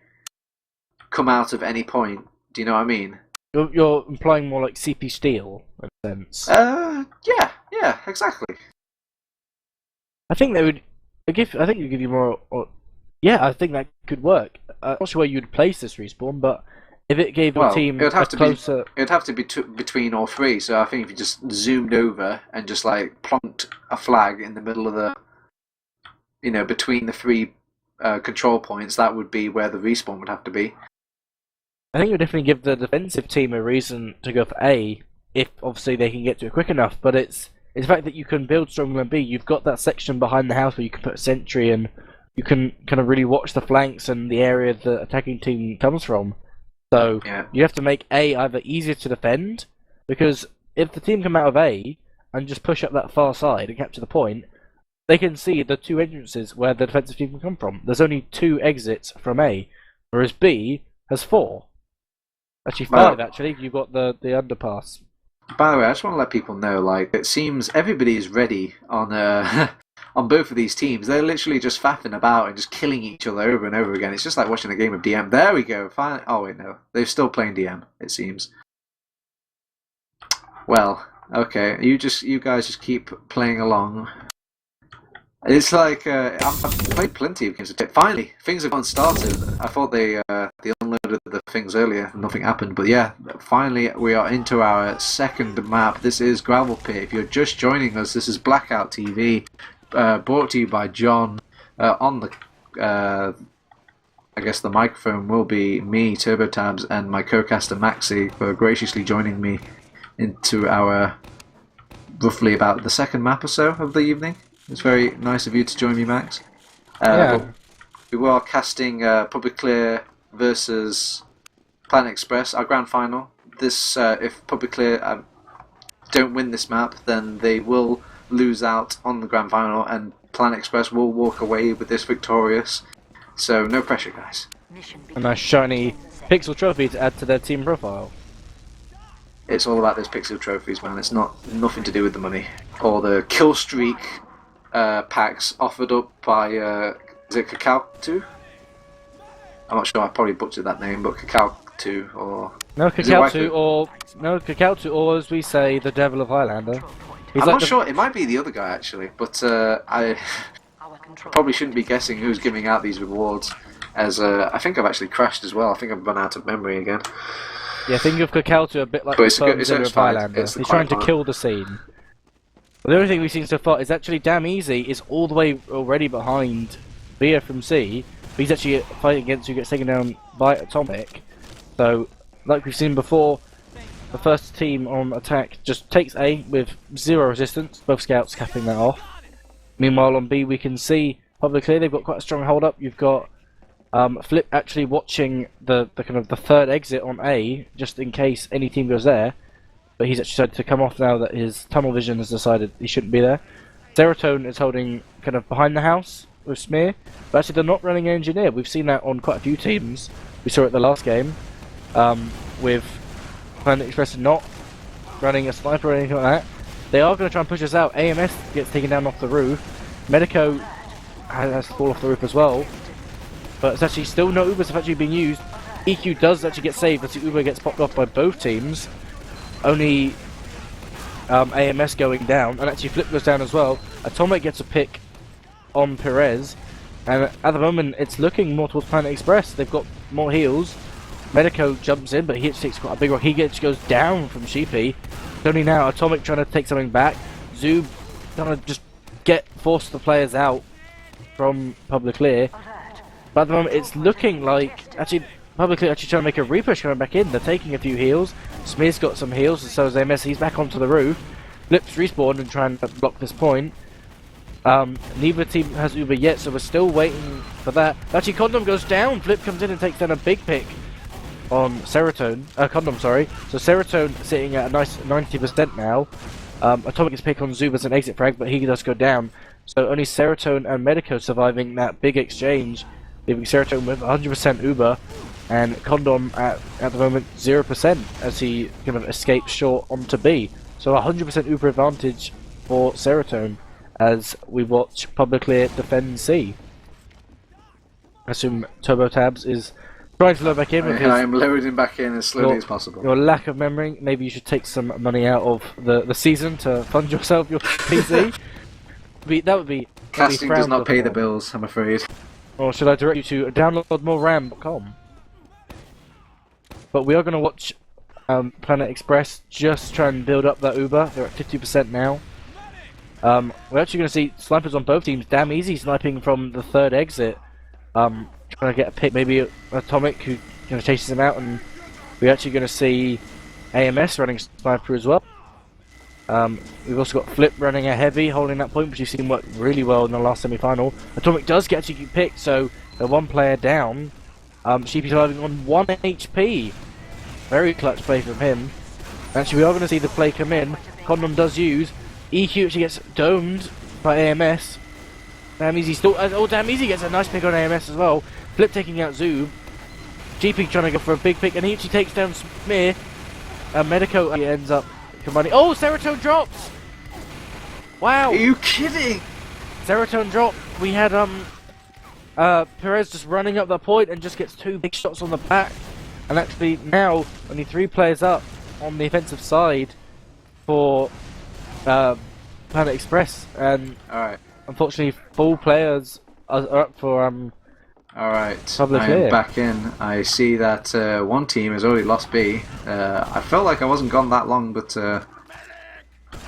come out of any point. Do you know what I mean? You're implying more like CP Steel, in a sense. Yeah, exactly. I think they would. I think it would give you more. I think that could work. I'm not sure where you'd place this respawn, but if it gave a team closer, it'd have to be between all three. So I think if you just zoomed over and just plonked a flag in the middle of the, between the 3 control points, that would be where the respawn would have to be. I think it would definitely give the defensive team a reason to go for A, if obviously they can get to it quick enough. But it's the fact that you can build stronger than B. You've got that section behind the house where you can put a sentry and you can kind of really watch the flanks and the area the attacking team comes from. So you have to make A either easier to defend, because if the team come out of A and just push up that far side and capture the point, they can see the 2 entrances where the defensive team can come from. There's only 2 exits from A, whereas B has 4. Actually 5, actually. You've got the underpass. By the way, I just want to let people know, it seems everybody is ready on on both of these teams. They're literally just faffing about and just killing each other over and over again. It's just like watching a game of DM. There we go. Fine. Oh wait, no, they're still playing DM. It seems. Well, okay. You guys just keep playing along. It's like I've played plenty of games. Finally, things have gotten started. I thought they unloaded the things earlier, and nothing happened. But yeah, finally we are into our second map. This is Gravel Pit. If you're just joining us, this is BlackOut TV, brought to you by John. On the I guess the microphone will be me, TurboTabs, and my co-caster Maxi for graciously joining me into our roughly about the second map or so of the evening. It's very nice of you to join me, Max. Yeah. We were casting Publiclir versus Planet Express, our grand final. This, if Publiclir don't win this map, then they will lose out on the grand final, and Planet Express will walk away with this victorious. So no pressure, guys. A nice shiny pixel trophy to add to their team profile. It's all about those pixel trophies, man. It's nothing to do with the money or the kill streak packs offered up by is it Cacao2? I'm not sure. I probably butchered that name, but Cacao2 or no Cacao2 or as we say, the Devil of Highlander. I'm not sure. It might be the other guy actually, but I probably shouldn't be guessing who's giving out these rewards. As I think I've actually crashed as well. I think I've run out of memory again. Yeah, think of Cacao2 a bit like the Devil of Highlander. He's trying to kill the scene. The only thing we've seen so far is actually Damn Easy is all the way already behind Via from C. But he's actually fighting against who gets taken down by Atomic. So, like we've seen before, the first team on attack just takes A with 0 resistance, both scouts capping that off. Meanwhile on B we can see Publiclir, they've got quite a strong hold up. You've got Flip actually watching the kind of the third exit on A, just in case any team goes there. But he's actually decided to come off now that his tunnel vision has decided he shouldn't be there. Serotonin is holding kind of behind the house with Smear, but actually they're not running an engineer. We've seen that on quite a few teams. We saw it the last game with Planet Express not running a sniper or anything like that. They are going to try and push us out. AMS gets taken down off the roof. Medico has to fall off the roof as well. But it's actually still no Ubers have actually been used. EQ does actually get saved as the Uber gets popped off by both teams. Only AMS going down, and actually Flip goes down as well. Atomic gets a pick on Perez, and at the moment it's looking more towards Planet Express. They've got more heals. Medico jumps in, but he takes quite a big rock. He goes down from Sheepy. It's only now Atomic trying to take something back. Zoob trying to just force the players out from Publiclir. But at the moment it's looking like actually Publiclir actually trying to make a repush coming back in. They're taking a few heals. Smear's got some heals, and so is AMS. He's back onto the roof. Flips respawn and try and block this point. Neither team has Uber yet, so we're still waiting for that. Actually, Condom goes down. Flip comes in and takes down a big pick on Serotonin. Condom, sorry. So Serotonin sitting at a nice 90% now. Atomic is pick on Zoob as an exit frag, but he does go down. So only Serotonin and Medico surviving that big exchange, leaving Serotonin with 100% Uber. And Condom at the moment 0% as he kind of escapes short onto B. So 100% Uber advantage for Serotonin as we watch Publiclir defend C. I assume TurboTabs is trying to load back in. I am loading back in as slowly as possible. Your lack of memory, maybe you should take some money out of the season to fund yourself your PC. That would be Casting does not pay the bills, I'm afraid. Or should I direct you to downloadmoreram.com? But we are going to watch Planet Express just try and build up that Uber. They're at 50% now. We're actually going to see snipers on both teams. Damn Easy sniping from the third exit. Trying to get a pick, maybe Atomic who chases him out, and we're actually going to see AMS running sniper as well. We've also got Flip running a heavy, holding that point, which you've seen work really well in the last semi-final. Atomic does get actually picked, so they're one player down. Sheepy surviving on 1 HP. Very clutch play from him. Actually, we are going to see the play come in. Condom does use. EQ actually gets domed by AMS. Damn Easy still. Damn Easy gets a nice pick on AMS as well. Flip taking out Zoob. GP trying to go for a big pick, and he actually takes down Smear. Medico ends up combining. Oh, Serotonin drops! Wow! Are you kidding? Serotonin drop. We had Perez just running up the point and just gets 2 big shots on the back. And actually now only 3 players up on the offensive side for Planet Express. And alright. unfortunately, full players are up for Alright, Publiclir. I'm back in. I see that one team has already lost B. I felt like I wasn't gone that long, but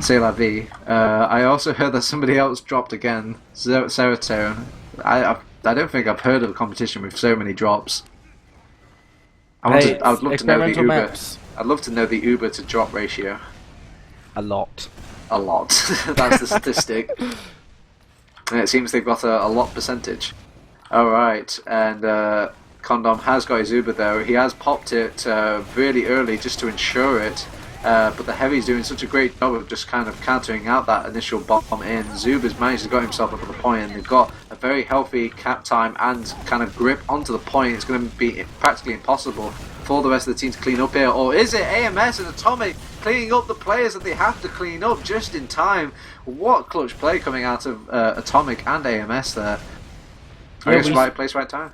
c'est la vie. I also heard that somebody else dropped again, Serotonin. I don't think I've heard of a competition with so many drops. I would love to know the Uber. Maps. I'd love to know the Uber to drop ratio. A lot. A lot. That's the statistic. And it seems they've got a lot percentage. Alright, and Condom has got his Uber though. He has popped it really early just to ensure it. But the Heavy's doing such a great job of just kind of countering out that initial bomb in. Zub has managed to get himself up at the point, and they've got a very healthy cap time and kind of grip onto the point. It's going to be practically impossible for the rest of the team to clean up here. Or is it AMS and Atomic cleaning up the players that they have to clean up just in time? What clutch play coming out of Atomic and AMS there. I guess right place, right time.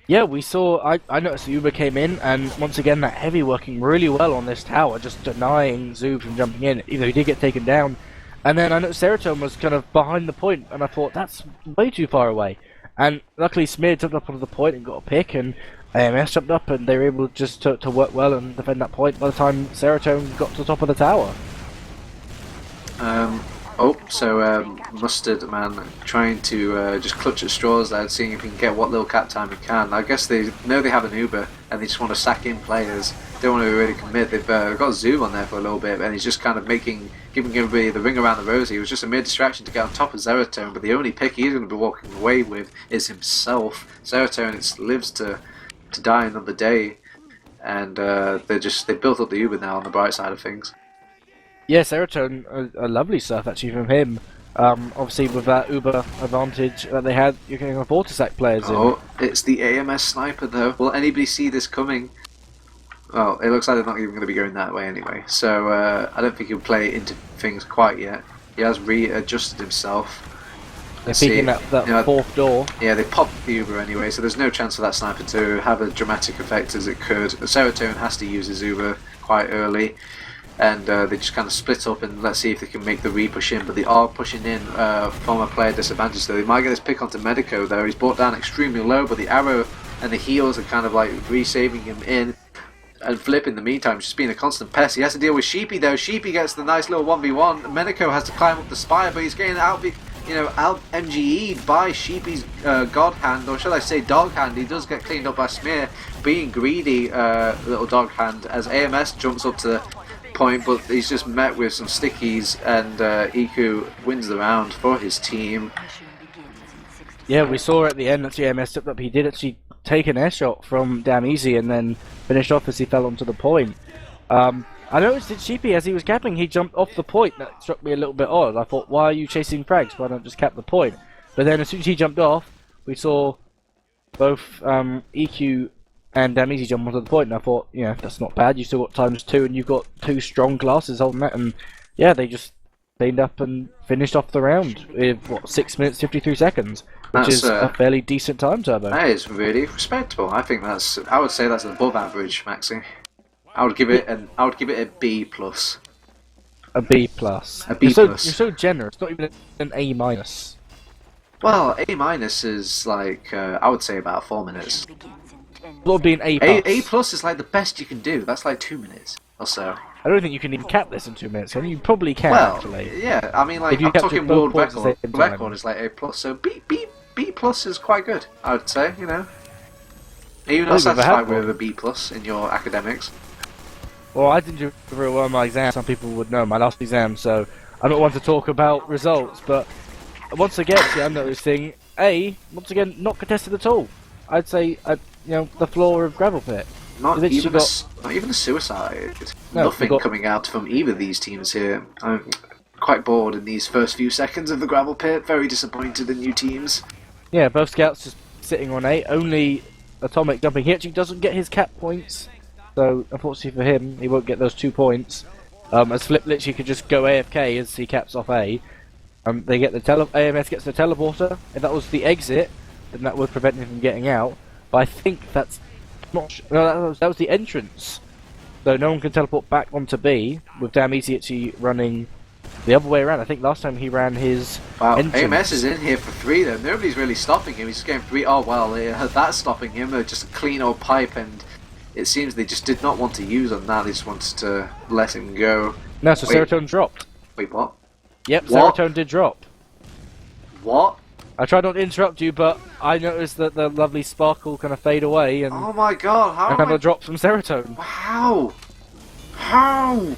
Yeah, we saw. I noticed the Uber came in, and once again that Heavy working really well on this tower, just denying Zoob from jumping in. Even though he did get taken down, and then I noticed Serotonin was kind of behind the point, and I thought that's way too far away. And luckily Smear jumped up onto the point and got a pick, and AMS jumped up, and they were able just to work well and defend that point. By the time Serotonin got to the top of the tower. Mustard Man trying to just clutch at straws there, seeing if he can get what little cap time he can. I guess they know they have an Uber and they just want to sack in players. Don't want to really commit. They've got Zoom on there for a little bit, and he's just kind of giving everybody the ring around the rosy. It was just a mere distraction to get on top of Zerotone, but the only pick he's going to be walking away with is himself. Zerotone lives to die another day, and they built up the Uber now on the bright side of things. Yeah, Serotonin, a lovely stuff actually from him. Obviously with that Uber advantage that they had, you're getting afford to sack players in. Oh, it's the AMS sniper though. Will anybody see this coming? Well, it looks like they're not even going to be going that way anyway. So I don't think he'll play into things quite yet. He has readjusted himself. They're peeking that fourth door. Yeah, they popped the Uber anyway, so there's no chance for that sniper to have a dramatic effect as it could. Serotonin has to use his Uber quite early. And they just kind of split up, and let's see if they can make the re-push in. But they are pushing in from a player disadvantage, so they might get this pick onto Medico though. He's brought down extremely low, but the arrow and the heals are kind of like re-saving him in. And Flip in the meantime just being a constant pest. He has to deal with Sheepy though. Sheepy gets the nice little 1v1. Medico has to climb up the spire, but he's getting out MGE'd by Sheepy's God Hand, or shall I say Dog Hand. He does get cleaned up by Smear, being greedy little Dog Hand, as AMS jumps up to the point, but he's just met with some stickies, and Iku wins the round for his team. Yeah, we saw at the end that AMS stepped up. He did actually take an air shot from Damn Easy and then finished off as he fell onto the point. I noticed that Sheepy, as he was capping, he jumped off the point. That struck me a little bit odd. I thought, why are you chasing frags? Why not just cap the point? But then as soon as he jumped off, we saw both EQ and Damn Easy jump onto the point, and I thought, yeah, that's not bad. You still got ×2, and you've got two strong classes holding that, and yeah, they just cleaned up and finished off the round with, 6 minutes 53 seconds, which is a fairly decent time, Turbo. That is really respectable. I would say that's above average, Maxi. I would give it a B plus. A B plus. A B plus. You're so generous. Not even an A minus. Well, A minus is like I would say about 4 minutes. What would be an A plus? A plus is like the best you can do. That's like 2 minutes or so. I don't think you can even cap this in 2 minutes. You probably can, actually. Yeah, I mean, like, I'm talking world record. Record is like A plus, so B plus is quite good, I would say, you know. Are you not satisfied with a B plus in your academics? Well, I didn't do very well in my exam. Some people would know my last exam, so I'm not one to talk about results. But once again, I'm noticing once again, not contested at all. I'd say, the floor of Gravel Pit. Not even a suicide. Nothing coming out from either of these teams here. I'm quite bored in these first few seconds of the Gravel Pit. Very disappointed in new teams. Yeah, both scouts just sitting on 8. Only Atomic jumping. He actually doesn't get his cap points. So, unfortunately for him, he won't get those 2 points. As Flip literally could just go AFK as he caps off A. They get AMS gets the teleporter. If that was the exit, then that would prevent him from getting out. But I think that's not. No, that was the entrance. So no one can teleport back onto B with Damn Easy actually running the other way around. I think last time he ran his Wow, engine. AMS is in here for 3 though. Nobody's really stopping him. He's just getting 3. Oh well, that's stopping him. They're just a clean old pipe, and it seems they just did not want to use on that. They just wanted to let him go. No, so Serotonin dropped. Wait, what? Yep, What? Serotonin did drop. What? I tried not to interrupt you, but I noticed that the lovely sparkle kind of fade away, and Oh my god, how am another I... drop from Serotonin. How? How?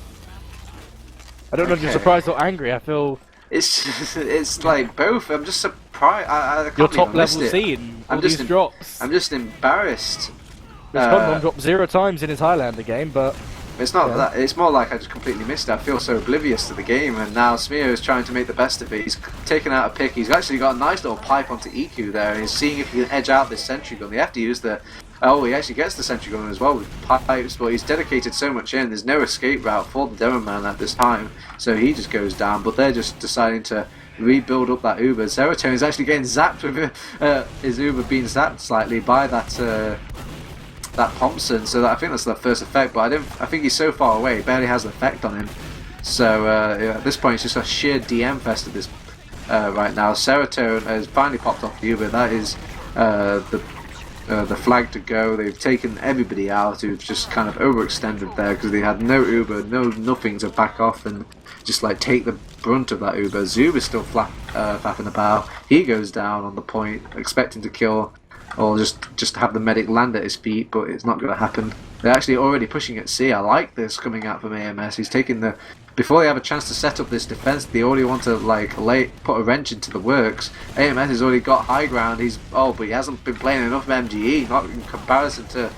I don't know if you're Okay. surprised or angry. I feel It's like both. I'm just surprised. I can't your believe top I missed level it. scene. I'm All just these drops. I'm just embarrassed. This Condom dropped 0 times in his Highlander game, but It's not Yeah. that. It's more like I just completely missed it. I feel so oblivious to the game, and now Smear is trying to make the best of it. He's taken out a pick. He's actually got a nice little pipe onto EQ there, and he's seeing if he can edge out this sentry gun. They have to use the. Oh, he actually gets the sentry gun as well with pipes, but he's dedicated so much in. There's no escape route for the Demo Man at this time, so he just goes down. But they're just deciding to rebuild up that Uber. Serotonin is actually getting zapped with his Uber being zapped slightly by that. That Thompson, so I think that's the first effect, but I think he's so far away, it barely has an effect on him. So yeah, at this point, it's just a sheer DM fest at this right now. Serotonin has finally popped off the Uber. That is the flag to go. They've taken everybody out who've just kind of overextended there because they had no Uber, nothing to back off and just like take the brunt of that Uber. Zub is still flapping about. He goes down on the point, expecting to kill. Or just have the medic land at his feet, but it's not going to happen. They're actually already pushing at C. I like this coming out from AMS. He's taking the... Before they have a chance to set up this defense, they already want to like put a wrench into the works. AMS has already got high ground. But he hasn't been playing enough MGE, not in comparison to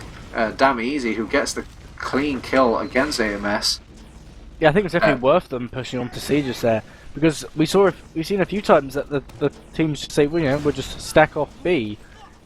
Damn Easy, who gets the clean kill against AMS. yeah, I think it's definitely worth them pushing on to Sieges there, because we've seen a few times that the teams just say, well, you know, we'll just stack off B.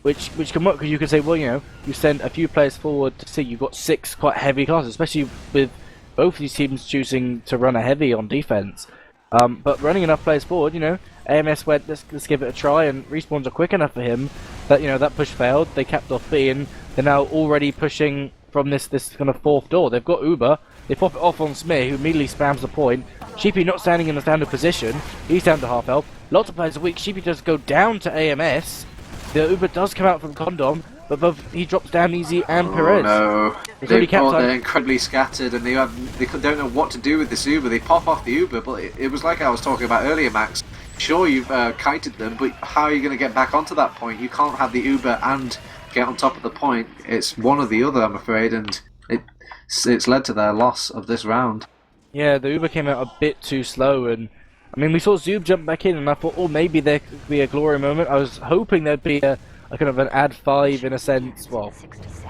Which can work, because you can say, well, you know, you send a few players forward to see you've got 6 quite heavy classes, especially with both these teams choosing to run a heavy on defense. But running enough players forward, you know, AMS went, let's give it a try, and respawns are quick enough for him that, you know, that push failed. They capped off B, and they're now already pushing from this kind of 4th door. They've got Uber, they pop it off on Smear, who immediately spams the point. Sheepy not standing in the standard position, he's down to half health. Lots of players are weak. Sheepy does go down to AMS. The Uber does come out from Condom, but both he drops down Easy and Perez. No, They're they're incredibly scattered, and they don't know what to do with this Uber. They pop off the Uber, but it was like I was talking about earlier, Max. Sure, you've kited them, but how are you going to get back onto that point? You can't have the Uber and get on top of the point. It's one or the other, I'm afraid, and it's led to their loss of this round. Yeah, the Uber came out a bit too slow, and I mean, we saw Zub jump back in, and I thought, oh, maybe there could be a glory moment. I was hoping there'd be a kind of an ad 5 in a sense. Well,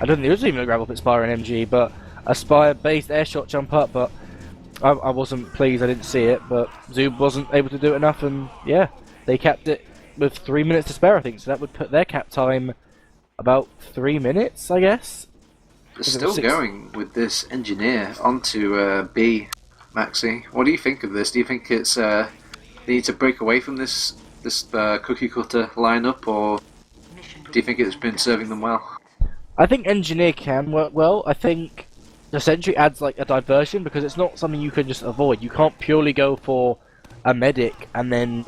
I don't think there was even a grab up at Spire and MG, but a Spire-based airshot jump up, but I wasn't pleased. I didn't see it, but Zub wasn't able to do it enough, and yeah, they capped it with 3 minutes to spare, I think, so that would put their cap time about 3 minutes, I guess. They're still going with this engineer onto B. Maxi, what do you think of this? Do you think it's they need to break away from this cookie cutter lineup, or do you think it's been serving them well? I think Engineer can work well. I think the Sentry adds like a diversion, because it's not something you can just avoid. You can't purely go for a medic and then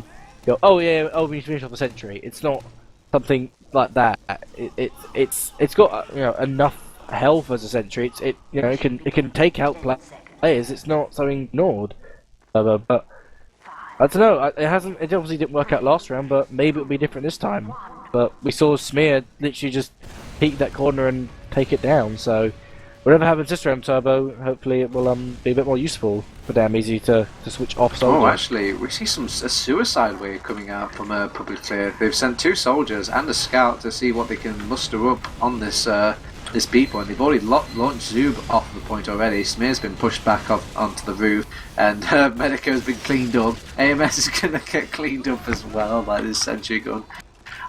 go, oh yeah, oh we need to finish off the Sentry. It's not something like that. It's got you know, enough health as a Sentry. It can take out players. It's not something ignored. But I don't know. It obviously didn't work out last round, but maybe it'll be different this time. But we saw Smear literally just peek that corner and take it down. So whatever happens this round, Turbo, hopefully it will be a bit more useful for Damn Easy to switch off soldier. Oh, actually, we see a suicide wave coming out from Publiclir. They've sent 2 soldiers and a scout to see what they can muster up on this this B point. They've already launched Zub off the point already. Smear's been pushed back up onto the roof, and Medico's been cleaned up. AMS is going to get cleaned up as well by this sentry gun.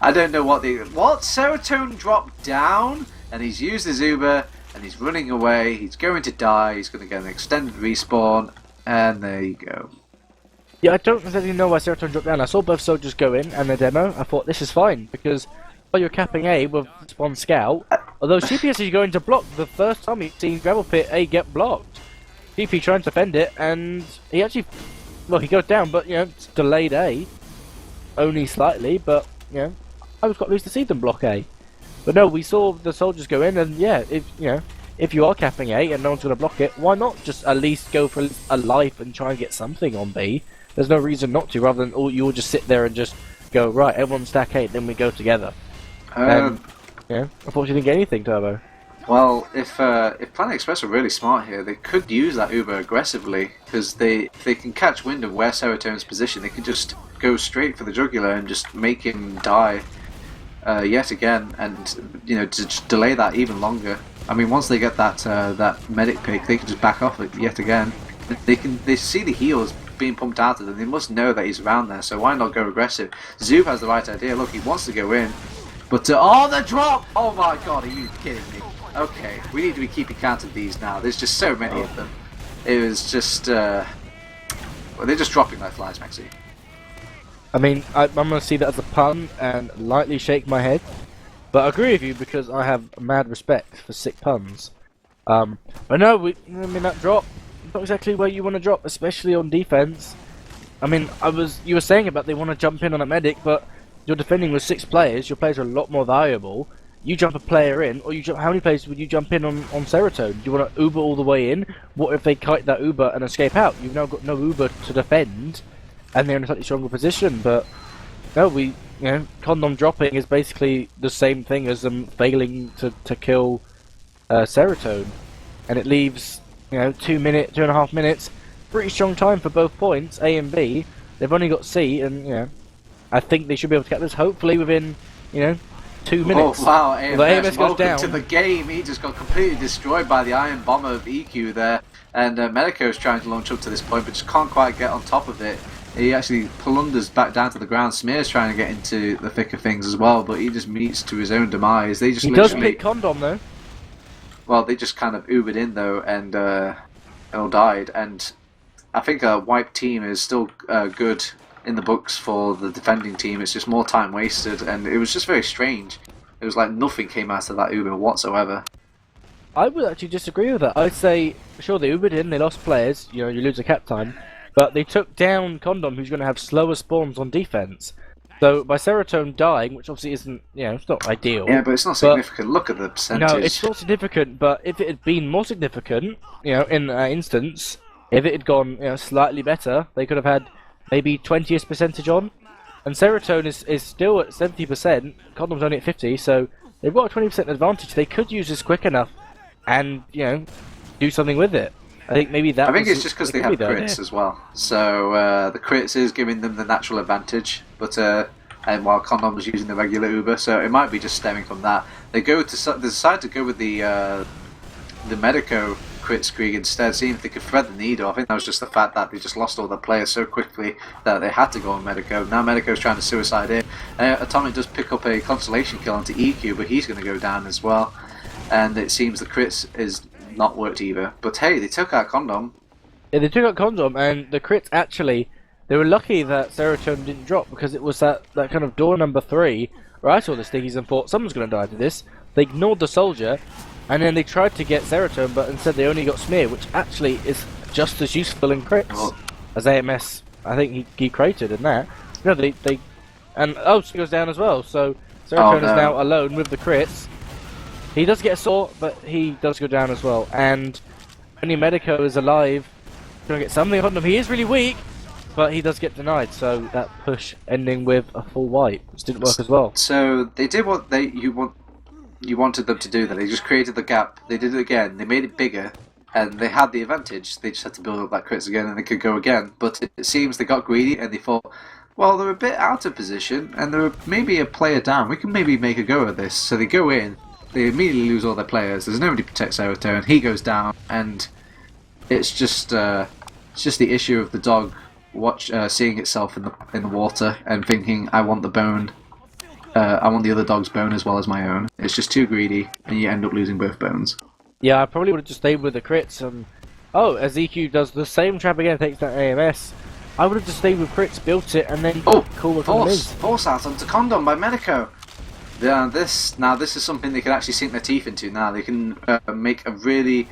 I don't know what Serotonin dropped down, and he's used his Uber, and he's running away. He's going to die. He's going to get an extended respawn, and there you go. Yeah, I don't necessarily know why Serotonin dropped down. I saw both soldiers go in and the demo. I thought this is fine, because while you're capping A with one scout, although CPS is going to block, the first time he's seen Gravel Pit A get blocked. GP trying to defend it, and he actually well, he goes down, but it's delayed A, only slightly. But I was quite pleased to see them block A. But no, we saw the soldiers go in, and if you are capping A and no one's going to block it, why not just at least go for a life and try and get something on B? There's no reason not to, rather than you all just sit there and just go, right, everyone stack A, then we go together. Unfortunately didn't get anything, Turbo. Well, if Planet Express are really smart here, they could use that Uber aggressively, because if they can catch wind of where Serotone's position, they could just go straight for the jugular and just make him die yet again, and to just delay that even longer. I mean, once they get that medic pick, they can just back off it yet again. They see the heals being pumped out of them. They must know that he's around there, so why not go aggressive? Zoob has the right idea. Look, he wants to go in, but the drop! Oh my god, are you kidding me? Okay, we need to be keeping count of these now. There's just so many of them. It was just they're just dropping like flies, Maxi. I mean, I'm going to see that as a pun and lightly shake my head. But I agree with you because I have mad respect for sick puns. But no, that drop, not exactly where you want to drop, especially on defense. I mean, you were saying about they want to jump in on a medic, but you're defending with 6 players. Your players are a lot more valuable. You jump a player in, or how many players would you jump in on Serotonin? Do you want to Uber all the way in? What if they kite that Uber and escape out? You've now got no Uber to defend, and they're in a slightly stronger position. But no, Condom dropping is basically the same thing as them failing to kill Serotonin, and it leaves 2.5 minutes, pretty strong time for both points, A and B. They've only got C, and I think they should be able to get this hopefully within 2 minutes. Oh wow, AMS goes down to the game. He just got completely destroyed by the Iron Bomber of EQ there, and Medico's trying to launch up to this point, but just can't quite get on top of it. He actually plunders back down to the ground. Smear's trying to get into the thick of things as well, but he just meets to his own demise. He does pick Condom though. Well, they just kind of Ubered in though, and all died. And I think a wipe team is still good in the books for the defending team. It's just more time wasted, and it was just very strange. It was like nothing came out of that Uber whatsoever. I would actually disagree with that. I'd say, sure, they Ubered in, they lost players, you lose a cap time, but they took down Condom, who's going to have slower spawns on defense. So by Serotonin dying, which obviously isn't, it's not ideal. Yeah, but it's not significant. Look at the percentage. No, it's not significant, but if it had been more significant, in that instance, if it had gone, slightly better, they could have had maybe 20th percentage on. And Serotonin is still at 70%, Condom's only at 50, so they've got a 20% advantage. They could use this quick enough and, do something with it. I think maybe that. I think it's just because they have crits as well. So the crits is giving them the natural advantage, but and while Condom was using the regular Uber, so it might be just stemming from that. They decide to go with the Medico crit Krieg instead, seeing if they could thread the needle. I think that was just the fact that they just lost all their players so quickly that they had to go on Medico. Now Medico's trying to suicide in. Atomic does pick up a consolation kill onto EQ, but he's going to go down as well. And it seems the crits is not worked either. But hey, they took out Condom. Yeah, they took out Condom, and the crits actually, they were lucky that Serotonin didn't drop, because it was that kind of door number 3 where I saw the stickies and thought someone's going to die to this. They ignored the soldier, and then they tried to get Serotonin, but instead they only got Smear, which actually is just as useful in crits as AMS. I think he crated in that. No, they and Smear goes down as well. So Serotonin is now alone with the crits. He does get a saw, but he does go down as well. And only Medico is alive, trying to get something on him. He is really weak, but he does get denied. So that push ending with a full wipe, which didn't work as well. So they did what you wanted them to do. That they just created the gap. They did it again. They made it bigger, and they had the advantage. They just had to build up that crits again, and they could go again. But it seems they got greedy, and they thought, well, they're a bit out of position, and they're maybe a player down. We can maybe make a go at this. So they go in. They immediately lose all their players. There's nobody to protect Serotonin. He goes down, and it's just the issue of the dog seeing itself in the water and thinking, I want the bone. I want the other dog's bone as well as my own. It's just too greedy, and you end up losing both bones. Yeah, I probably would have just stayed with the crits. As EQ does the same trap again, takes that AMS. I would have just stayed with crits, built it, and then cool with force out onto Condom by Medico. Yeah, this is something they can actually sink their teeth into. Now they can make a really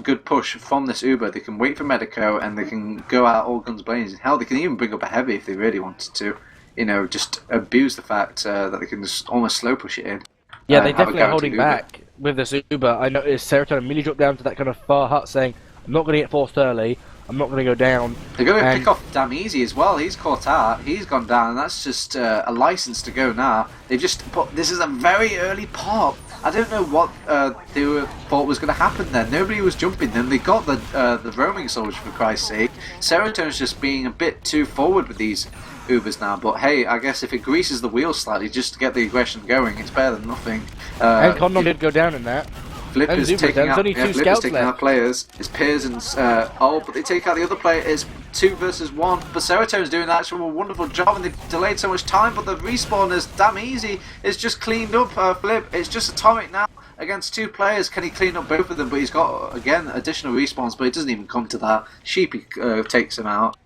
good push from this Uber. They can wait for Medico and they can go out all guns blazing. Hell, they can even bring up a heavy if they really wanted to. You know, just abuse the fact that they can just almost slow push it in. Yeah, they definitely are holding back with this Uber. I noticed Serotonin immediately dropped down to that kind of far hut saying, I'm not going to get forced early, I'm not going to go down. They're going to pick off damn easy as well. He's caught out, he's gone down, and that's just a license to go now. They've just put, this is a very early pop. I don't know what they thought was going to happen there. Nobody was jumping them. They got the roaming soldier, for Christ's sake. Serotonin's just being a bit too forward with these Ubers now, but hey, I guess if it greases the wheels slightly just to get the aggression going, it's better than nothing. And Condom did go down in that. Flip is taking out, only two scouts left. Out players. It's Pearson's. But they take out the other player. It's 2 versus 1. But Serotonin's doing an actual wonderful job, and they've delayed so much time. But the respawn is damn easy. It's just cleaned up. Flip. It's just Atomic now against 2 players. Can he clean up both of them? But he's got again additional respawns. But it doesn't even come to that. Sheepy takes him out.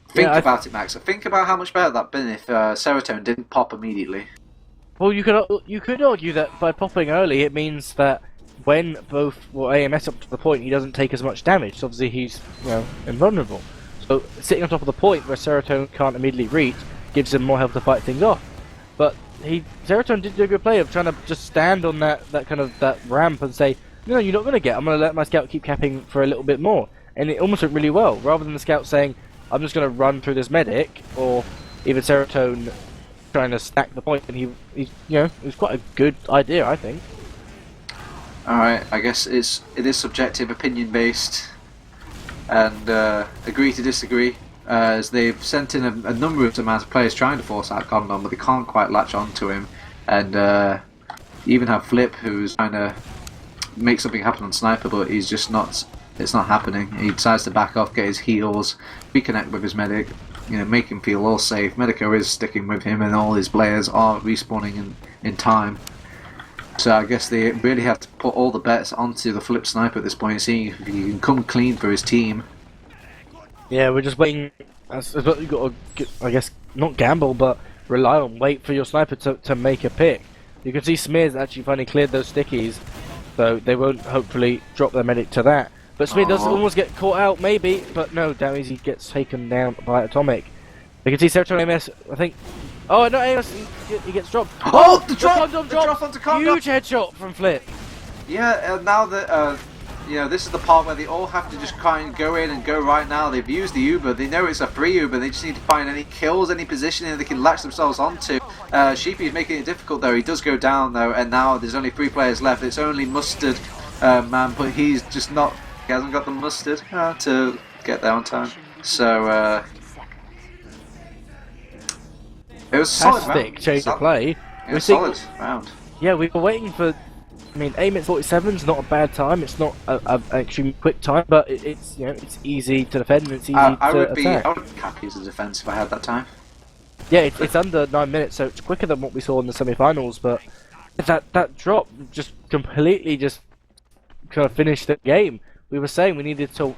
Think about it, Max. Think about how much better that'd been if Serotonin didn't pop immediately. Well, you could argue that by popping early, it means that when both AMS up to the point, he doesn't take as much damage. So obviously, he's invulnerable. So sitting on top of the point where Serotonin can't immediately reach gives him more help to fight things off. But Serotonin did do a good play of trying to just stand on that ramp and say, no, you're not going to get. I'm going to let my scout keep capping for a little bit more, and it almost went really well. Rather than the scout saying, I'm just going to run through this medic, or even Serotonin trying to stack the point, and it was quite a good idea, I think. Alright, I guess it is subjective, opinion based, and agree to disagree, as they've sent in a number of amounts of players trying to force out Condom, but they can't quite latch onto him, and you even have Flip, who's trying to make something happen on Sniper, but he's just not. It's not happening. He decides to back off, get his heals, reconnect with his medic, make him feel all safe. Medico is sticking with him, and all his players are respawning in time. So I guess they really have to put all the bets onto the Flip Sniper at this point, seeing if he can come clean for his team. Yeah, we're just waiting. You've got to, I guess, not gamble, but rely on wait for your sniper to make a pick. You can see Smears actually finally cleared those stickies, so they won't hopefully drop their medic to that. But Smear does almost get caught out, maybe, but no, damn easy gets taken down by Atomic. You can see Serotonin AMS, I think. Oh, no, AMS, he gets dropped. Oh, the drop onto Condom. Huge headshot from Flip. Yeah, now that, this is the part where they all have to just try and go in and go right now. They've used the Uber, they know it's a free Uber, they just need to find any kills, any positioning they can latch themselves onto. Sheepy's making it difficult though, he does go down though, and now there's only 3 players left. It's only Mustard, man, but he's just not. He hasn't got the mustard to get there on time. So it was a solid round. Change of play. Yeah, solid round. Yeah, we were waiting for. I mean, aim at 47 is not a bad time. It's not an extremely quick time, but it's it's easy to defend and it's easy to attack. I would be happy as a defense if I had that time. Yeah, it's under 9 minutes, so it's quicker than what we saw in the semi-finals. But that drop just completely just kind of finished the game. We were saying we needed to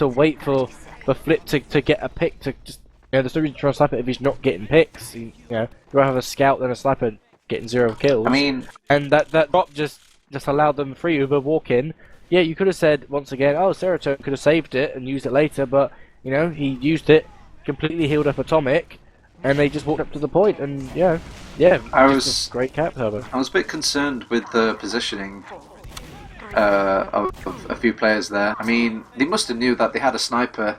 wait for Flip to get a pick to just there's no reason to try a sniper if he's not getting picks. You'd rather have a scout than a sniper getting 0 kills. I mean, and that drop just allowed them free Uber walk in. Yeah, you could have said once again, oh, Serotonin could have saved it and used it later, but he used it, completely healed up Atomic, and they just walked up to the point, and I was great cap Turbo. I was a bit concerned with the positioning of a few players there. I mean, they must have knew that they had a sniper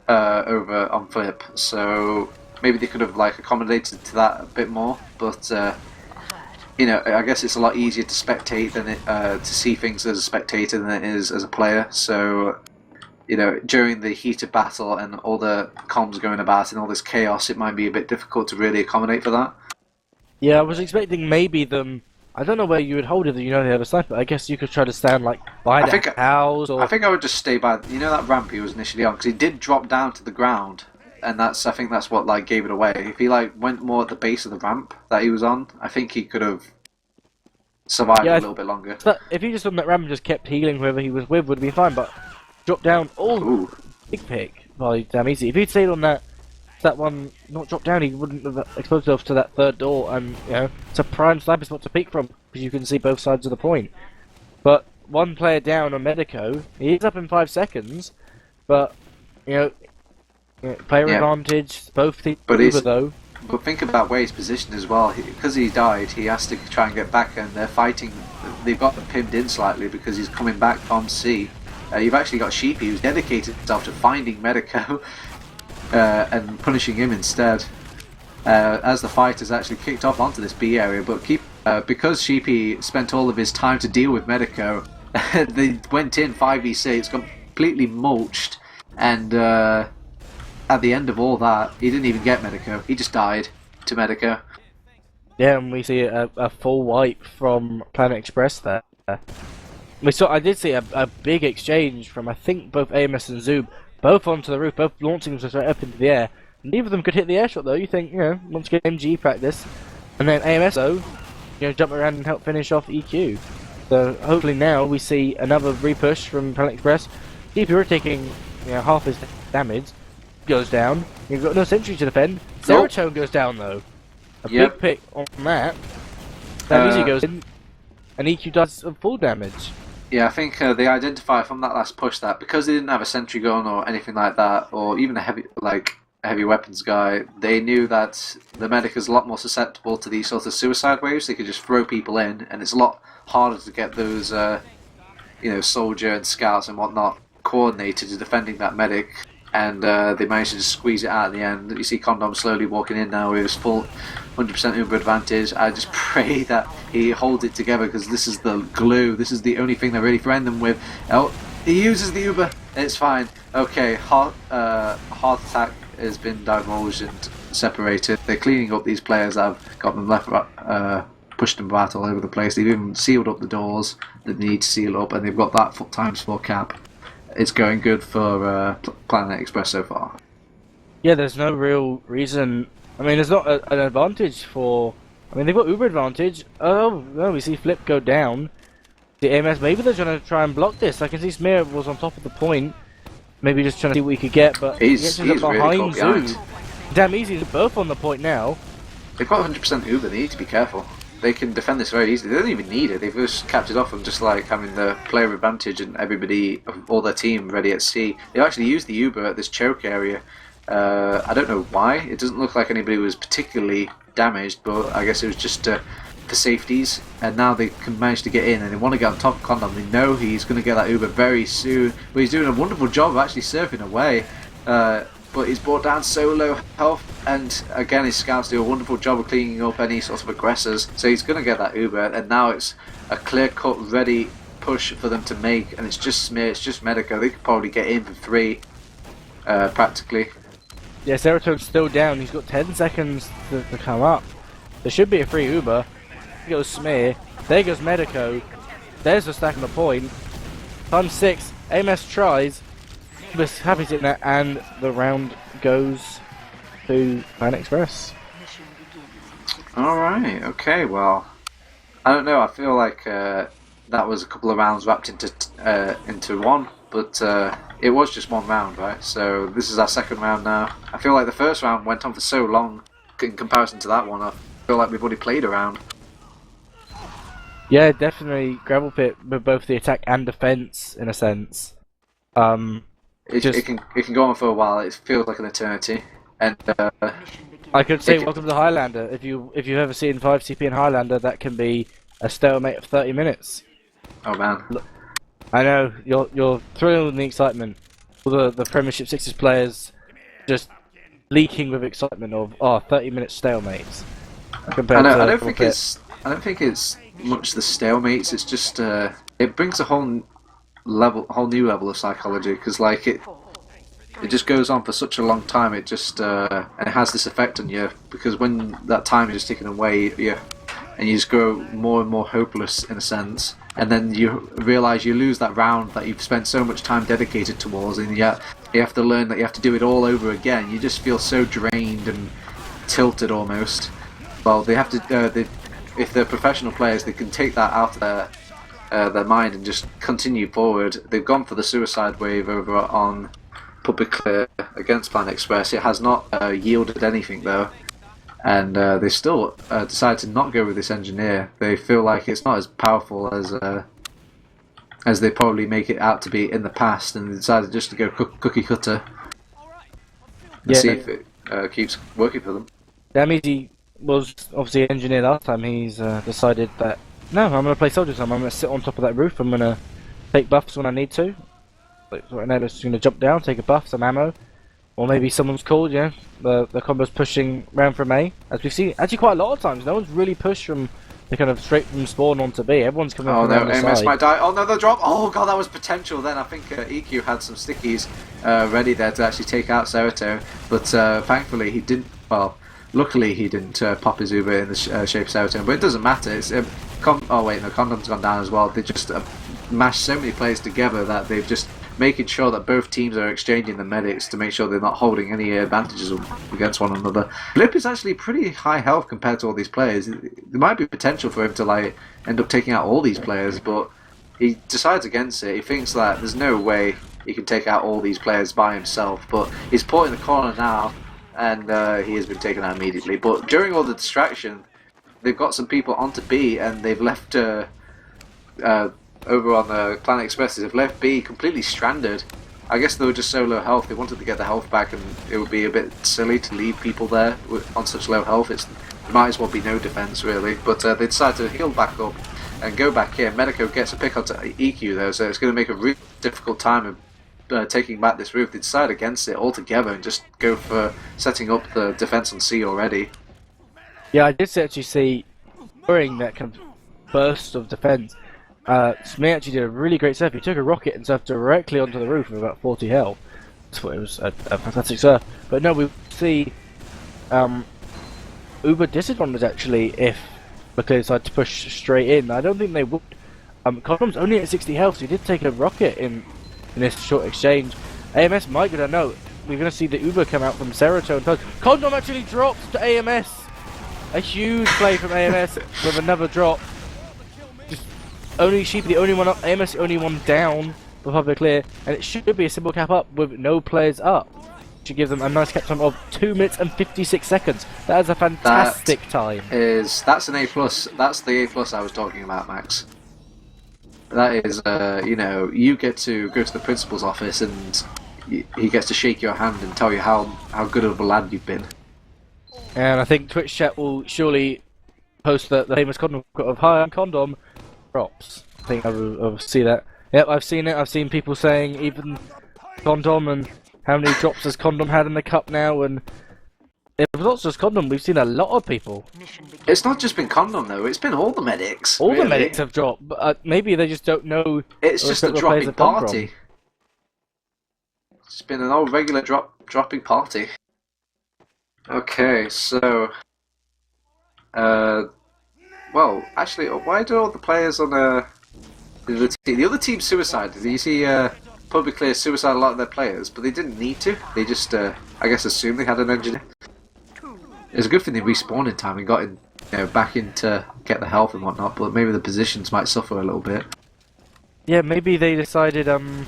over on Flip, so maybe they could have accommodated to that a bit more. But I guess it's a lot easier to spectate than to see things as a spectator than it is as a player. So during the heat of battle and all the comms going about and all this chaos, it might be a bit difficult to really accommodate for that. Yeah, I was expecting maybe them. I don't know where you would hold it that they have a sniper. I guess you could try to stand behind a house. Or... I think I would just stay by that ramp he was initially on, because he did drop down to the ground, and I think that's what gave it away. If he went more at the base of the ramp that he was on, I think he could have survived a little bit longer. If he just on that ramp and just kept healing whoever he was with, would be fine. But drop down, big pick by damn easy. If he'd stayed on that one, not drop down, he wouldn't have exposed himself to that third door, and it's a prime sniper spot to peek from because you can see both sides of the point. But one player down on Medico. He's up in 5 seconds, but player advantage. Both teams Uber though. But think about where he's positioned as well. Because he died, he has to try and get back, and they're fighting. They've got him pinned in slightly because he's coming back from C. You've actually got Sheepy, who's dedicated himself to finding Medico and punishing him instead. As the fight has actually kicked off onto this B area, but because Sheepy spent all of his time to deal with Medico, they went in 5v6, completely mulched, and at the end of all that, he didn't even get Medico. He just died to Medico. Yeah, and we see a full wipe from Planet Express there. I did see a big exchange from, I think, both AMS and Zoob, both onto the roof, both launching themselves right up into the air. Neither of them could hit the air shot though. You think, once again, MG practice, and then AMS though, jump around and help finish off EQ. So hopefully now we see another repush from Planet Express. DPR taking half his damage, goes down. You've got no sentry to defend. Serotonin goes down though. A big pick on that. That easy goes in, and EQ does some full damage. Yeah, I think they identify from that last push that because they didn't have a sentry gun or anything like that, or even a heavy weapons guy, they knew that the medic is a lot more susceptible to these sort of suicide waves. They could just throw people in, and it's a lot harder to get those, soldier and scouts and whatnot coordinated to defending that medic. And they managed to just squeeze it out at the end. You see Condom slowly walking in now with his full 100% Uber advantage. I just pray that he holds it together because this is the glue. This is the only thing that really threatened them with. Oh, he uses the Uber. It's fine. Okay, heart attack has been divulged and separated. They're cleaning up these players that have got them left, pushed them about all over the place. They've even sealed up the doors that they need to seal up, and they've got that ×4 cap. It's going good for Planet Express so far. Yeah, there's no real reason. I mean, there's not an advantage for. I mean, they've got Uber advantage. Oh no, we see Flip go down. The AMS, maybe they're trying to try and block this. I can see Smear was on top of the point. Maybe just trying to see what he could get, but he's really caught behind. Damn easy, they're both on the point now. They've got 100% Uber, they need to be careful. They can defend this very easily. They don't even need it. They've just capped it off and just like having the player advantage and everybody, all their team ready at C. They've actually used the Uber at this choke area. I don't know why. It doesn't look like anybody was particularly damaged, but I guess it was just for safeties. And now they can manage to get in, and they want to get on top of Condom. They know he's going to get that Uber very soon. But he's doing a wonderful job of actually surfing away. But he's brought down so low health, and again his scouts do a wonderful job of cleaning up any sort of aggressors. So he's going to get that Uber, and now it's a clear-cut, ready push for them to make, and it's just Smear, it's just Medico. They could probably get in for 3, practically. Yeah, Serotonin's still down. He's got 10 seconds to come up. There should be a free Uber. There goes Smear. There goes Medico. There's the stack on the point. Fun 6. AMS tries. Just happy sitting there, and the round goes to Planet Express. Alright, okay, well, I don't know, I feel like that was a couple of rounds wrapped into one, but it was just one round, right? So this is our second round now. I feel like the first round went on for so long in comparison to that one. I feel like we've already played a round. Yeah, definitely Gravel Pit with both the attack and defense in a sense. It can go on for a while. It feels like an eternity, and I could say welcome to the Highlander. If you've ever seen 5CP in Highlander, that can be a stalemate of 30 minutes. Oh man, I know you're thrilled in the excitement. All the Premiership Sixes players just leaking with excitement of 30-minute stalemates. Compared to I don't think it's much the stalemates. It's just it brings a whole new level of psychology, because like it just goes on for such a long time. It just and it has this effect on you, because when that time is just taken away, and you just grow more and more hopeless in a sense, and then you realise you lose that round that you've spent so much time dedicated towards, and yet you have to learn that you have to do it all over again. You just feel so drained and tilted almost. Well, they have to. If they're professional players, they can take that out of their mind and just continue forward. They've gone for the suicide wave over on Publiclir against Planet Express. It has not yielded anything though, and they still decided to not go with this engineer. They feel like it's not as powerful as they probably make it out to be in the past, and they decided just to go cookie cutter and see if it keeps working for them. Damage was obviously an engineer last time. He's decided that no, I'm going to play soldier time. I'm going to sit on top of that roof. I'm going to take buffs when I need to. Like right now, just going to jump down, take a buff, some ammo, or maybe someone's called. Yeah, the combo's pushing round from A, as we've seen actually quite a lot of times. No one's really pushed from the kind of straight from spawn onto B. Everyone's coming. Oh from no, around the AMS side. might die. Oh no, the drop. Oh god, that was potential. Then I think EQ had some stickies ready there to actually take out Cerato, but thankfully he didn't. Well, luckily he didn't pop his Uber in the shape of Cerato. But it doesn't matter. It's oh wait, no, Condom's gone down as well. They just mashed so many players together that they've just making sure that both teams are exchanging the medics to make sure they're not holding any advantages against one another. Blip is actually pretty high health compared to all these players. There might be potential for him to like end up taking out all these players, but he decides against it. He thinks that there's no way he can take out all these players by himself, but he's put in the corner now, and he has been taken out immediately. But during all the distraction, they've got some people onto B, and they've left over on the Planet Expresses, have left B completely stranded. I guess they were just so low health, they wanted to get the health back, and it would be a bit silly to leave people there on such low health. It might as well be no defense really, but they decided to heal back up and go back in. Medico gets a pick onto EQ though, so it's going to make a really difficult time of taking back this roof. They decide against it altogether and just go for setting up the defense on C already. Yeah, I did actually see during that kind of burst of defense. Smee actually did a really great surf. He took a rocket and surfed directly onto the roof with about 40 health. I thought it was a fantastic surf. But no, we see Uber disadvantage actually if Publiclir decided to push straight in. I don't think they would. Condom's only at 60 health, so he did take a rocket in this short exchange. AMS might get a note. We're going to see the Uber come out from Cerato and Condom actually drops to AMS. A huge play from AMS with another drop. Only Sheep the only one up, AMS the only one down for Publiclir, and it should be a simple cap up with no players up. Should give them a nice cap time of 2 minutes and 56 seconds. That is a fantastic time. That's an A+. That's the A+ I was talking about, Max. That is, you know, you get to go to the principal's office and he gets to shake your hand and tell you how good of a lad you've been. And I think Twitch chat will surely post the famous condom of hi, Condom drops. I think I will see that. Yep, I've seen it. I've seen people saying even Condom and how many drops has Condom had in the cup now, and it was not just Condom. We've seen a lot of people. It's not just been Condom though. It's been all the medics. All really. the medics have dropped, but maybe they just don't know. It's just a dropping party. It's been an old regular dropping party. Okay, so well, actually, why do all the players on the other team suicided? You see, Publiclir suicide a lot of their players, but they didn't need to. They just, I guess, assumed they had an engineer. It's a good thing they respawned in time and got in, you know, back in to get the health and whatnot. But maybe the positions might suffer a little bit. Yeah, maybe they decided. I don't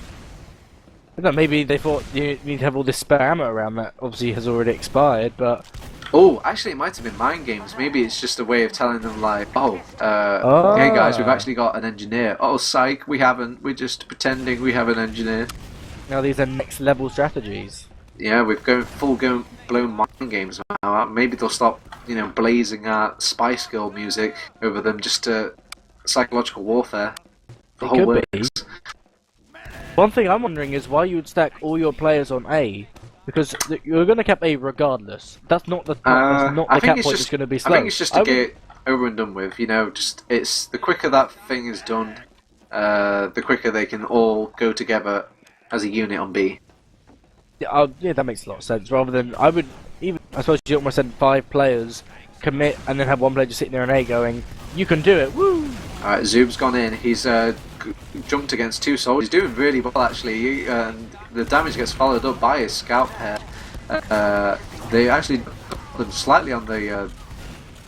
know, maybe they thought you need to have all this spare ammo around that. Obviously, has already expired, but. Oh, actually, it might have been mind games. Maybe it's just a way of telling them, like, hey guys, we've actually got an engineer. Oh, psych, we haven't. We're just pretending we have an engineer. Now these are next level strategies. Yeah, we've gone blown mind games now. Maybe they'll stop, you know, blazing out Spice Girl music over them just to psychological warfare. The whole works. One thing I'm wondering is why you would stack all your players on A. Because you're going to cap A regardless. That's not the cap point that's going to be slow. I think it's just to get over and done with. You know, just it's the quicker that thing is done, the quicker they can all go together as a unit on B. Yeah, yeah, that makes a lot of sense. Rather than I suppose you don't want to send 5 players, commit, and then have one player just sitting there on A going, "You can do it, woo!" All right, Zoob's gone in. He's jumped against 2 soldiers. He's doing really well actually. The damage gets followed up by his scout pair. They actually them slightly on the.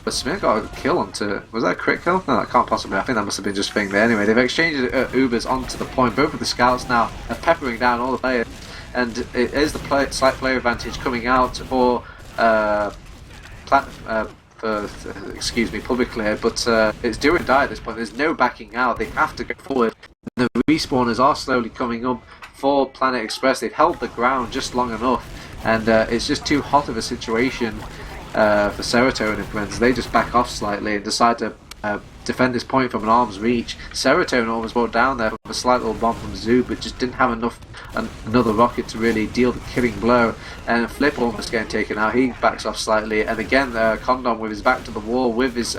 But Smith got a kill onto. Was that a crit kill? No, that can't possibly. I think that must have been just thing there. Anyway, they've exchanged Ubers onto the point. Both of the scouts now are peppering down all the players, and it is the slight player advantage coming out for excuse me, Publiclir, but it's do or die at this point. There's no backing out. They have to go forward. The respawners are slowly coming up for Planet Express. They've held the ground just long enough, and it's just too hot of a situation for Serotonin and friends. They just back off slightly and decide to defend this point from an arm's reach. Serotonin almost brought down there from a slight little bomb from Zoo, but just didn't have enough another rocket to really deal the killing blow. And Flip almost getting taken out. He backs off slightly, and again Condom with his back to the wall with his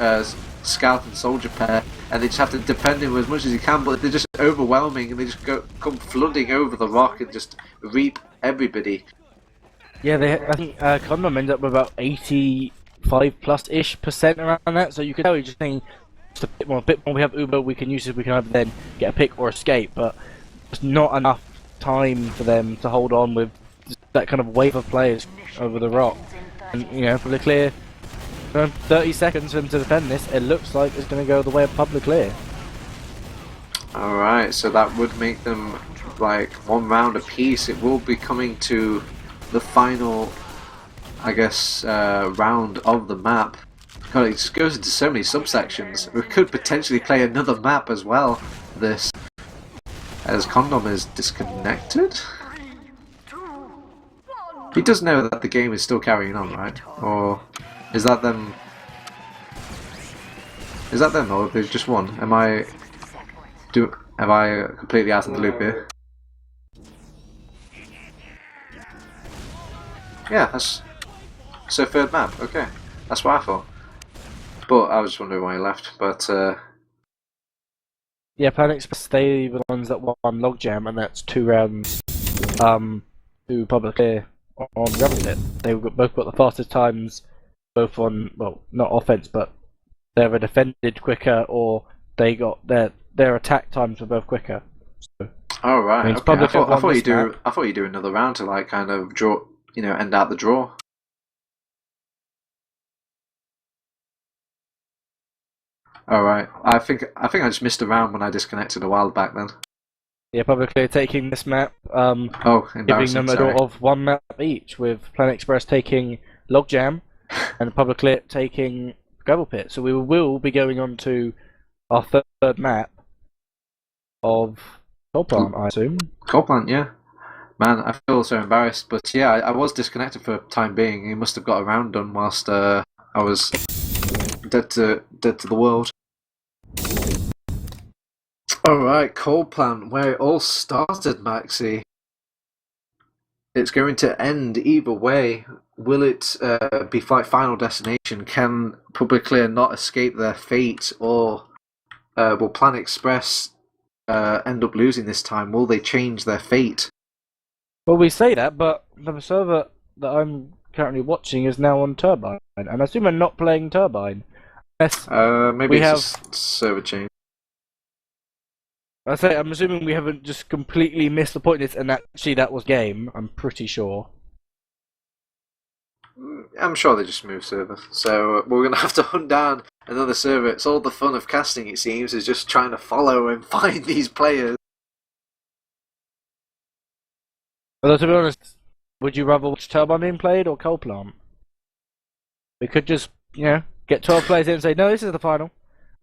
scout and soldier pair, and they just have to defend him as much as he can, but they're just overwhelming and they just come flooding over the rock and just reap everybody. Yeah, I think Condom ended up with about 85+% around that, so you can tell he's just saying just a bit more. We have Uber, we can use it, we can either then get a pick or escape, but just not enough time for them to hold on with that kind of wave of players over the rock. And, you know, Publiclir, 30 seconds for them to defend this, it looks like it's going to go the way of Publiclir. Alright, so that would make them like 1 round apiece. It will be coming to the final, I guess, round of the map. God, it just goes into so many subsections. We could potentially play another map as well, this, as Condom is disconnected? He does know that the game is still carrying on, right? Or is that them? Is that them, or they've just won? Am I completely out of the loop here? Yeah, that's so third map. Okay, that's what I thought. But I was just wondering why he left. But yeah, Planet Express, they were the ones that won Logjam, and that's 2 rounds to Publiclir on Gravel Pit. They both got the fastest times, both on, well, not offense, but they were defended quicker, or they got their attack times were both quicker. So, oh right, means okay. I thought you do another round to like kind of draw, you know, end out the draw. Alright, I think I just missed a round when I disconnected a while back then. Yeah, Publiclir taking this map, giving them a draw of 1 map each, with Planet Express taking Logjam and Publiclir taking Gravel Pit. So we will be going on to our third map of Coal Plant, I assume. Coal Plant, yeah. Man, I feel so embarrassed, but yeah, I was disconnected for the time being. He must have got a round done whilst I was dead to the world. Alright, Coal Plant, where it all started, Maxi. It's going to end either way. Will it be Final Destination? Can Publiclir not escape their fate, or will Planet Express end up losing this time? Will they change their fate? Well, we say that, but the server that I'm currently watching is now on Turbine, and I assume I'm not playing Turbine. Maybe it's a server change. I'm assuming we haven't just completely missed the point, and actually that was game, I'm pretty sure. I'm sure they just moved server, so we're going to have to hunt down another server. It's all the fun of casting, it seems, is just trying to follow and find these players. Although, to be honest, would you rather watch Turbine being played or Coal Plant? We could just, you know, get 12 players in and say, no, this is the final.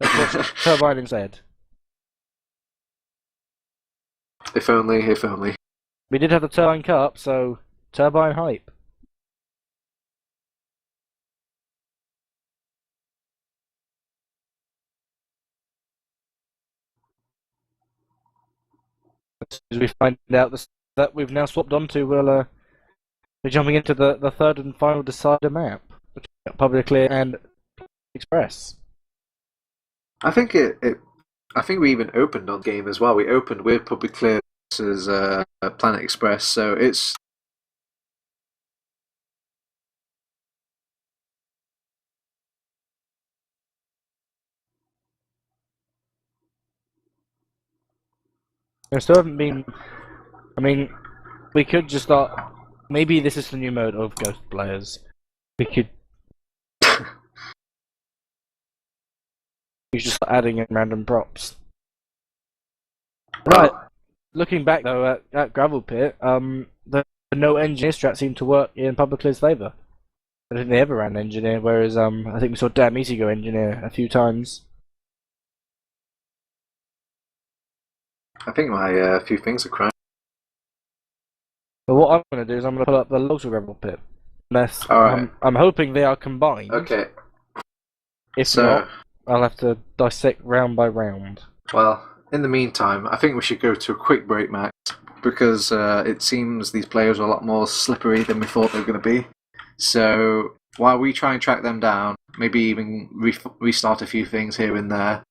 Let's watch Turbine instead. If only, if only. We did have the Turbine Cup, so Turbine hype. As we find out that we've now swapped onto, we'll be jumping into the third and final decider map, Publiclir and Express. I think I think we even opened on game as well. We opened with Publiclir versus Planet Express, so it's. There still haven't been. I mean, we could just start. Maybe this is the new mode of Ghost players. We could. We should start adding in random props. Right. Looking back though at Gravel Pit, the no engineer strat seemed to work in Publiclir's favour. I don't think they ever ran engineer, whereas I think we saw Damn Easy go engineer a few times. I think my few things are crying. But what I'm going to do is I'm going to pull up the local rebel pip. Unless Alright. I'm hoping they are combined. Okay. If not, I'll have to dissect round by round. Well, in the meantime, I think we should go to a quick break, Max, because it seems these players are a lot more slippery than we thought they were going to be. So while we try and track them down, maybe even restart a few things here and there,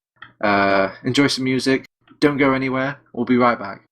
enjoy some music, don't go anywhere, we'll be right back.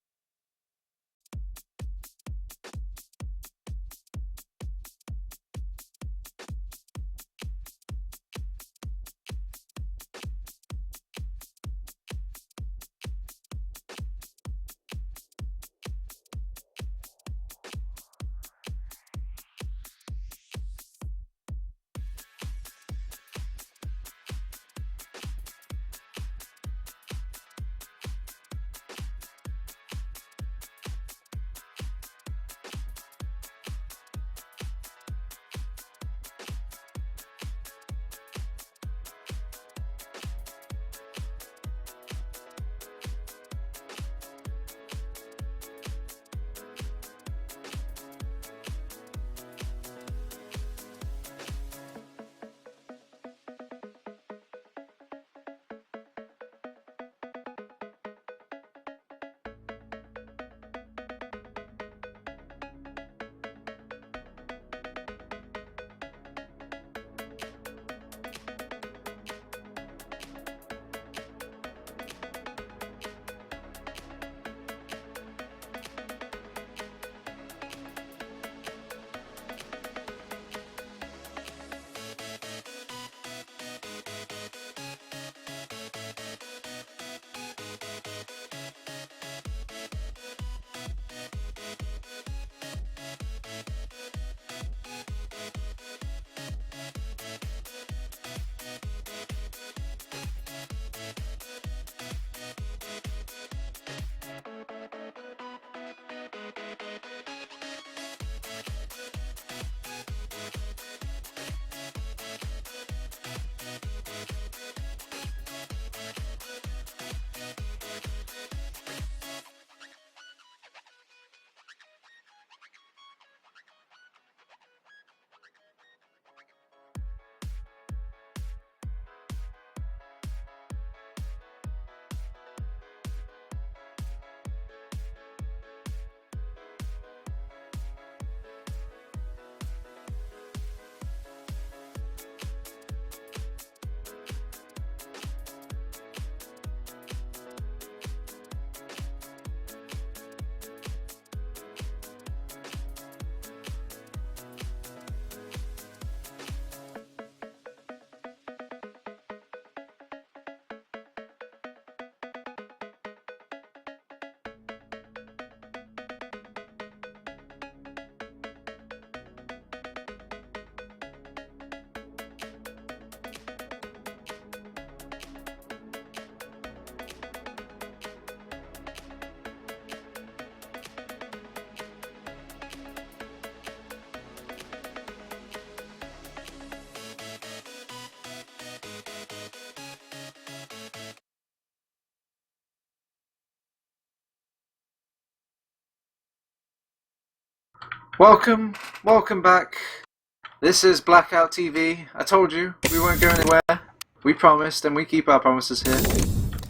Welcome back. This is BlackOut TV. I told you, we weren't going anywhere. We promised, and we keep our promises here.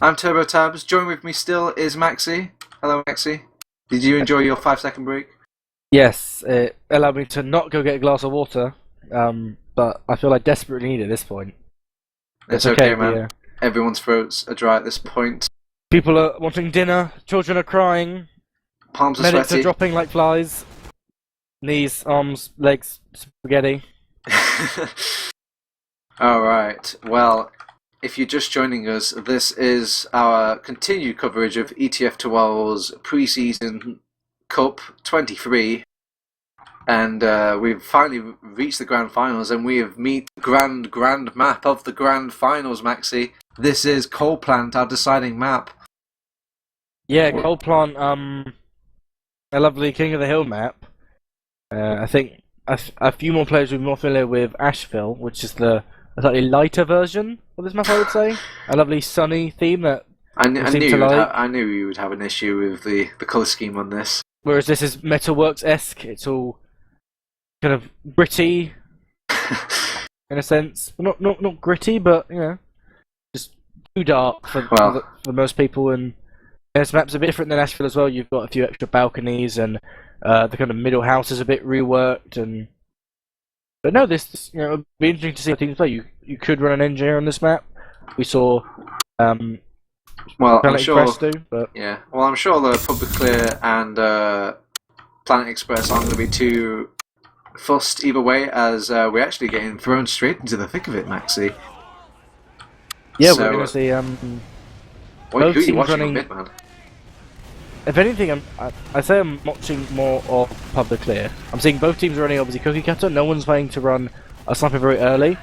I'm TurboTabs. Join with me still is Maxi. Hello, Maxi. Did you enjoy your 5-second break? Yes, it allowed me to not go get a glass of water, but I feel I desperately need it at this point. It's okay, man. Everyone's throats are dry at this point. People are wanting dinner, children are crying, Palms are medics sweaty. are dropping like flies. Knees, arms, legs, spaghetti. Alright, well, if you're just joining us, this is our continued coverage of ETF2L's Preseason Cup 23. And we've finally reached the Grand Finals, and we have met the grand map of the Grand Finals, Maxi. This is Coal Plant, our deciding map. Yeah, Coal Plant, a lovely King of the Hill map. I think a few more players will be more familiar with Asheville, which is a slightly lighter version of this map, I would say. A lovely sunny theme that I seem knew to like. I knew you would have an issue with the colour scheme on this. Whereas this is Metalworks-esque. It's all kind of gritty in a sense. Not gritty, but you know, just too dark for most people. And this map's a bit different than Asheville as well. You've got a few extra balconies, and the kind of middle house is a bit reworked. But no, this you know, it'd be interesting to see how teams play. You could run an engineer on this map. We saw. Well, I'm sure. But yeah. Well, I'm sure the Publiclir and Planet Express aren't going to be too fussed either way, as we're actually getting thrown straight into the thick of it, Maxi. Yeah, so, we're going to see. who are you watching running... on mid, man? If anything, I say I'm watching more of Publiclir. I'm seeing both teams running obviously cookie cutter. No one's planning to run a sniper very early.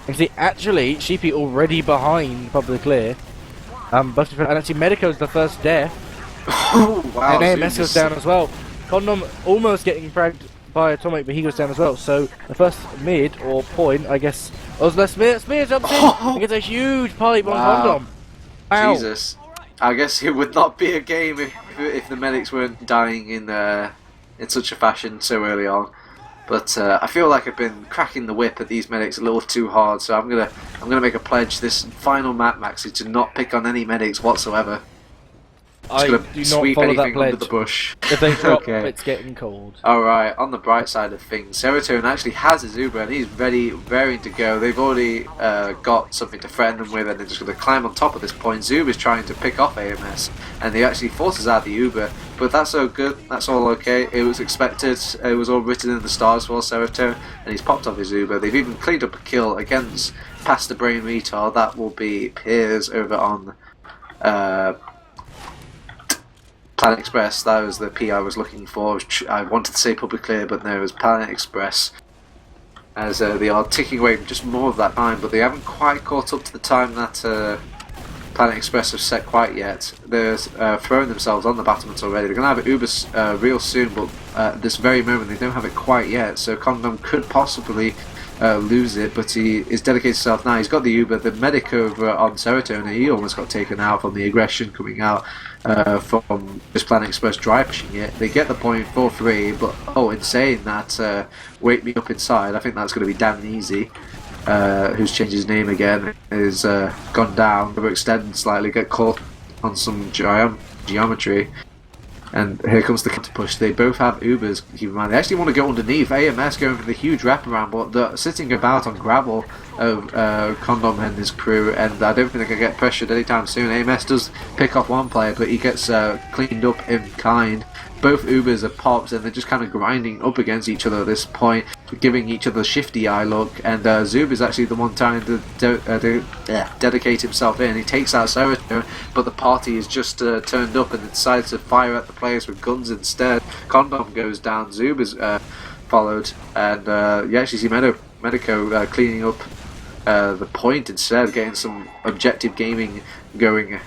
You see, actually, Sheepy already behind Publiclir. And actually, Medico's the first death. Oh, wow. And AMS goes down as well. Condom almost getting fragged by Atomic, but he goes down as well. So the first mid or point, I guess. Oh, Spear jumps in and gets a huge pipe on Condom. Wow. Jesus. I guess it would not be a game if the medics weren't dying in such a fashion so early on. But I feel like I've been cracking the whip at these medics a little too hard, so I'm gonna make a pledge this final map, Maxi, to not pick on any medics whatsoever. I do not sweep follow that anything pledge. under the bush. If they drop, Okay. it's getting cold. Alright, on the bright side of things, Serotonin actually has a Zuba and he's ready, raring to go. They've already got something to threaten them with, and they're just going to climb on top at this point. Zuba's trying to pick off AMS, and he actually forces out the Uber, but that's all good, that's all okay. It was expected, it was all written in the stars for Serotonin, and he's popped off his Uber. They've even cleaned up a kill against Past the Brain Retard. That will be Piers over on Planet Express. That was the P I was looking for. I wanted to say Publiclir, but no, it was Planet Express. As they are ticking away just more of that time, but they haven't quite caught up to the time that Planet Express have set quite yet. They're throwing themselves on the battlements already. They're going to have it Uber real soon, but at this very moment they don't have it quite yet. So Condom could possibly lose it, but he is dedicated himself now. He's got the Uber. The medic over on Serotonin, he almost got taken out from the aggression coming out from this Planet Express dry pushing it. They get the point 4-3, but in saying that, wake me up inside, I think that's going to be damn easy. Who's changed his name again, is gone down, overextended slightly, get caught on some geometry. And here comes the counter push. They both have Ubers, keep in mind. They actually want to go underneath. AMS going for the huge wraparound, but they're sitting about on gravel of Condom and his crew, and I don't think they can get pressured anytime soon. AMS does pick off one player, but he gets cleaned up in kind. Both Ubers are popped, and they're just kind of grinding up against each other at this point, giving each other shifty eye look. And Zub is actually the one trying to dedicate himself in. He takes out Serotonin, but the party is just turned up and decides to fire at the players with guns instead. Condom goes down, Zub is followed, and you actually see Medico cleaning up the point instead, getting some objective gaming going ahead.